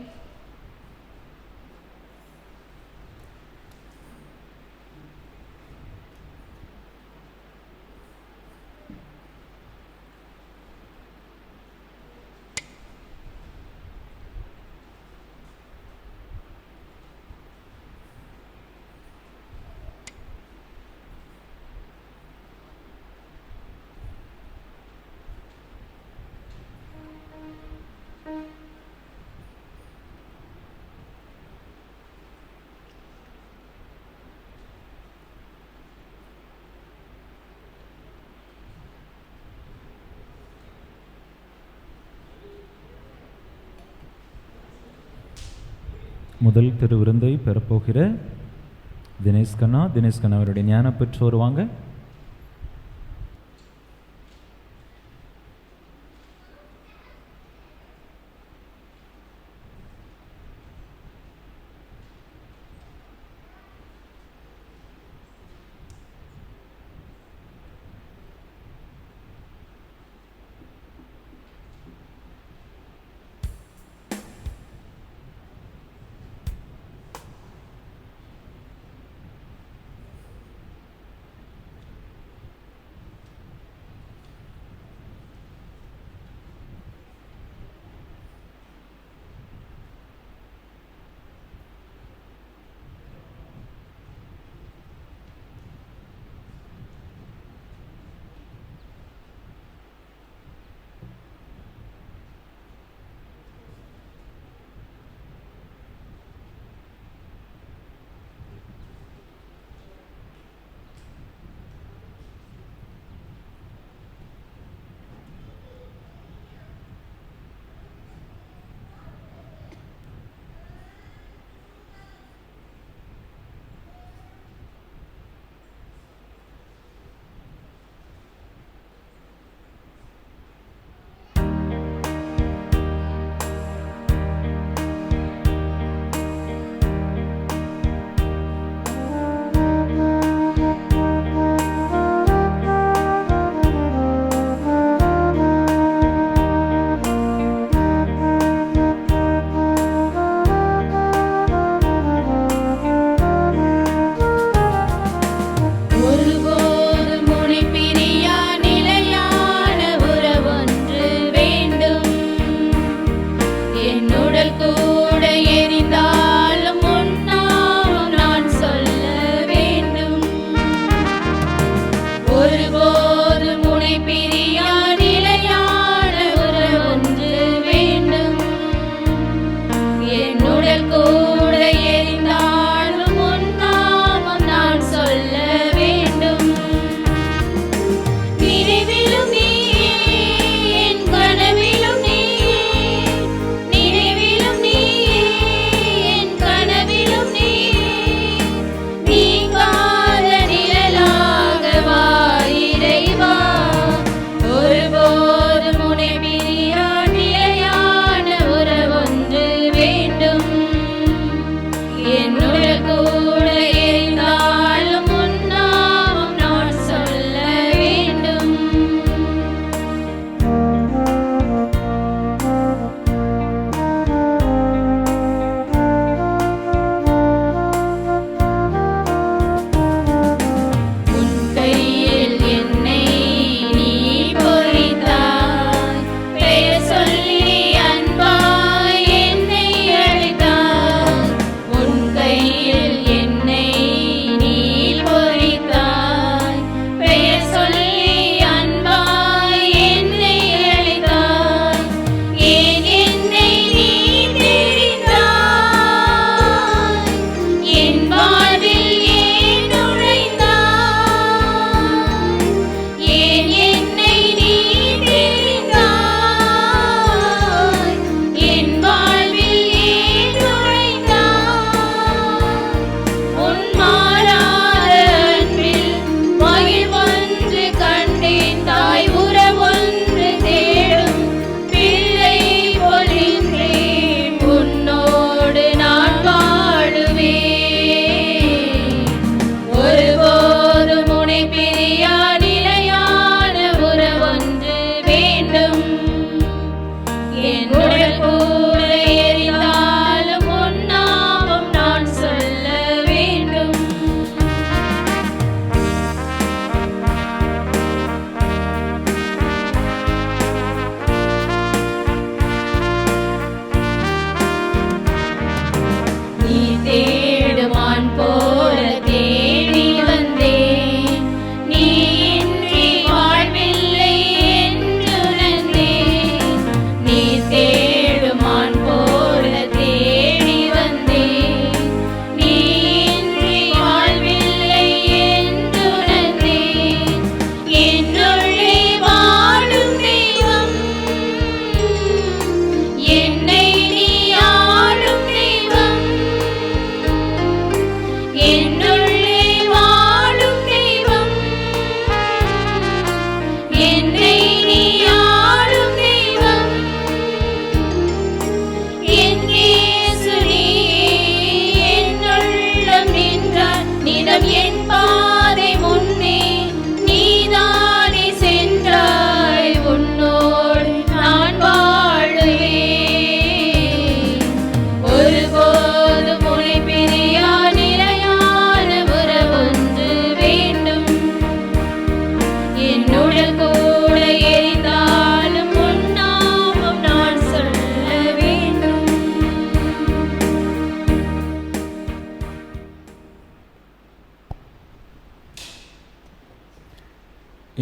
முதல் திருவிருந்தை பெறப்போகிற தினேஷ் கண்ணா அவருடைய ஞான பெற்றோர் வாங்க.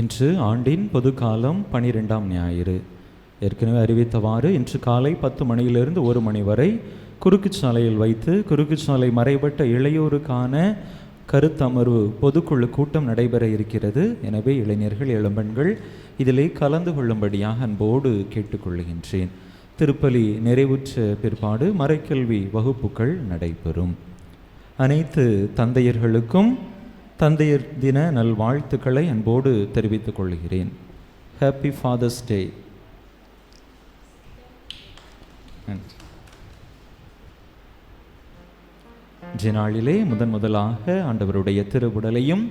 இன்று ஆண்டின் பொதுக்காலம் 12ஆம் ஞாயிறு. ஏற்கனவே அறிவித்தவாறு இன்று காலை 10 மணியிலிருந்து 1 மணி வரை குறுக்கு சாலையில் வைத்து குறுக்கு சாலை மறைபட்ட இளையோருக்கான கருத்தமர்வு பொதுக்குழு கூட்டம் நடைபெற இருக்கிறது. எனவே இளைஞர்கள் இளம்பெண்கள் இதிலே கலந்து கொள்ளும்படியாக அன்போடு கேட்டுக்கொள்கின்றேன். திருப்பலி நிறைவுற்ற பிற்பாடு மறைக்கல்வி வகுப்புகள் நடைபெறும். அனைத்து தந்தையர்களுக்கும் தந்தையர் தின நல்வாழ்த்துக்களை அன்போடு தெரிவித்துக் கொள்கிறேன். ஹாப்பி ஃபாதர்ஸ் டே. நாளிலே முதலாக ஆண்டவருடைய திருவுடலையும்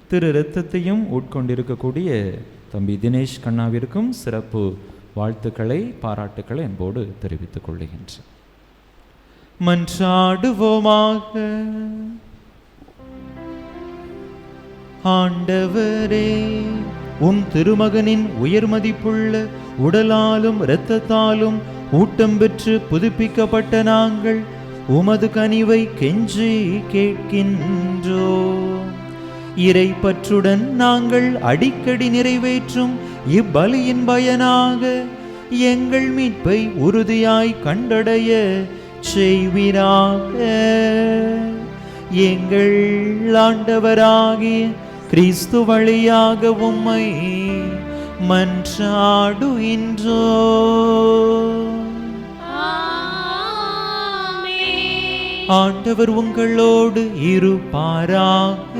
திரு இரத்தத்தையும் உட்கொண்டிருக்கக்கூடிய தம்பி தினேஷ் கண்ணாவிற்கும் சிறப்பு வாழ்த்துக்களை பாராட்டுக்களை அன்போடு தெரிவித்துக் கொள்ளுகின்றேன். மன்றாடுவோமாக. ஆண்டவரே, உம் திருமகனின் உயர்மதிப்புள்ள உடலாலும் இரத்தத்தாலும் ஊட்டம் பெற்று புதுப்பிக்கப்பட்ட நாங்கள் உமது கனிவை கெஞ்சி கேட்கின்றோம். இறை பற்றுடன் நாங்கள் அடிக்கடி நிறைவேற்றும் இப்பலியின் பயனாக எங்கள் மீட்பை உறுதியாய் கண்டடைய செய்வீராக. எங்கள் ஆண்டவராகிய கிறிஸ்து வழியாக உம்மை மன்றாடுகின்றோம். ஆண்டவர் உங்களோடு இருப்பாராக.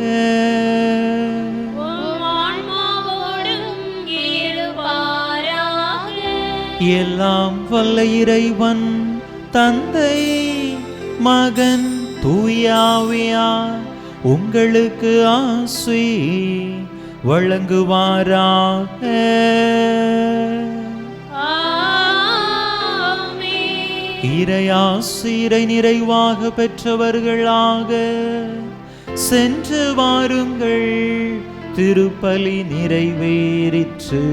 எல்லாம் வல்ல இறைவன் தந்தை மகன் தூயாவியார் உங்களுக்கு ஆசி வழங்குவாராக. இறையாசிரை நிறைவாக பெற்றவர்களாக சென்று வாருங்கள். திருப்பலி நிறைவேறிற்று.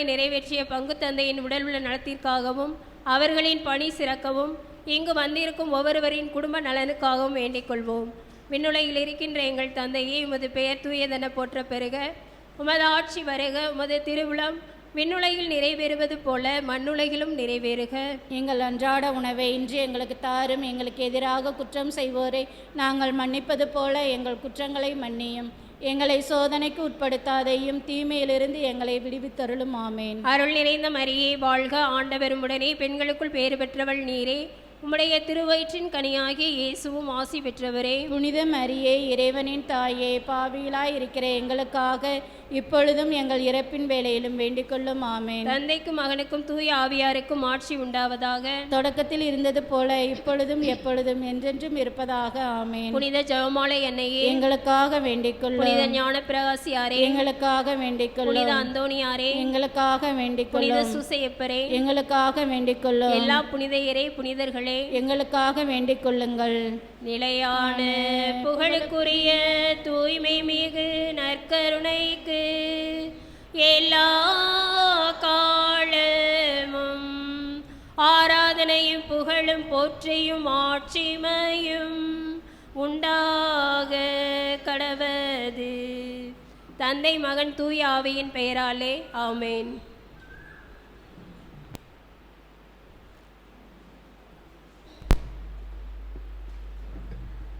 நிறைவேற்றிய பங்கு தந்தையின் உடல் உள்ள நலத்திற்காகவும் அவர்களின் பணி சிறக்கவும் இங்கு வந்திருக்கும் ஒவ்வொருவரின் குடும்ப நலனுக்காகவும் வேண்டிக் கொள்வோம். விண்ணுலகில் இருக்கின்ற எங்கள் தந்தையே, உமது பெயர் தூயதென போற்ற பெறுக. உமது ஆட்சி வருக. உமது திருவுளம் விண்ணுலகில் நிறைவேறுவது போல மண்ணுலகிலும் நிறைவேறுக. எங்கள் அன்றாட உணவை இன்று எங்களுக்கு தாரும். எங்களுக்கு எதிராக குற்றம் செய்வோரை நாங்கள் மன்னிப்பது போல எங்கள் குற்றங்களை மன்னியும். எங்களை சோதனைக்கு உட்படுத்தாதையும் தீமையிலிருந்து எங்களை விடுவித்தருளும். ஆமேன். அருள் நிறைந்த மரியே வாழ்க, ஆண்டவர் உம்முடனே, பெண்களுக்குள் பேறு பெற்றவள் நீரே. உம்முடைய திருவயிற்றின் கனியாகிய இயேசுவும் ஆசி பெற்றவரே. புனித மரியே, இறைவனின் தாயே, பாவிகளாய் இருக்கிற எங்களுக்காக இப்பொழுதும் எங்கள் இறப்பின் வேளையிலும் வேண்டிக் கொள்ளும். ஆமேன். தந்தைக்கும் மகனுக்கும் தூய ஆவியாருக்கும் ஆட்சி உண்டாவதாக. தொடக்கத்தில் இருந்தது போல இப்பொழுதும் எப்பொழுதும் என்றென்றும் இருப்பதாக. ஆமேன். புனித ஜெபமாலை அன்னையே, எங்களுக்காக வேண்டிக் கொள்ளும். புனித ஞான பிரகாசியாரே, எங்களுக்காக வேண்டிக் கொள்ளும். புனித அந்தோணியாரே, எங்களுக்காக வேண்டிக் புனித கொள்ளும். சூசையப்பரே, எங்களுக்காக வேண்டிக் கொள்ளும். எல்லா புனிதையரே, புனிதர்களே, எங்களுக்காக வேண்டிக் கொள்ளுங்கள். நிலையான புகழுக்குரிய தூய்மை மிகு நற்கருணைக்கு எல்லா காலமும் ஆராதனையும் புகழும் போற்றியும் ஆட்சிமையும் உண்டாக கடவது. தந்தை மகன் தூய ஆவியின் பெயராலே ஆமேன்.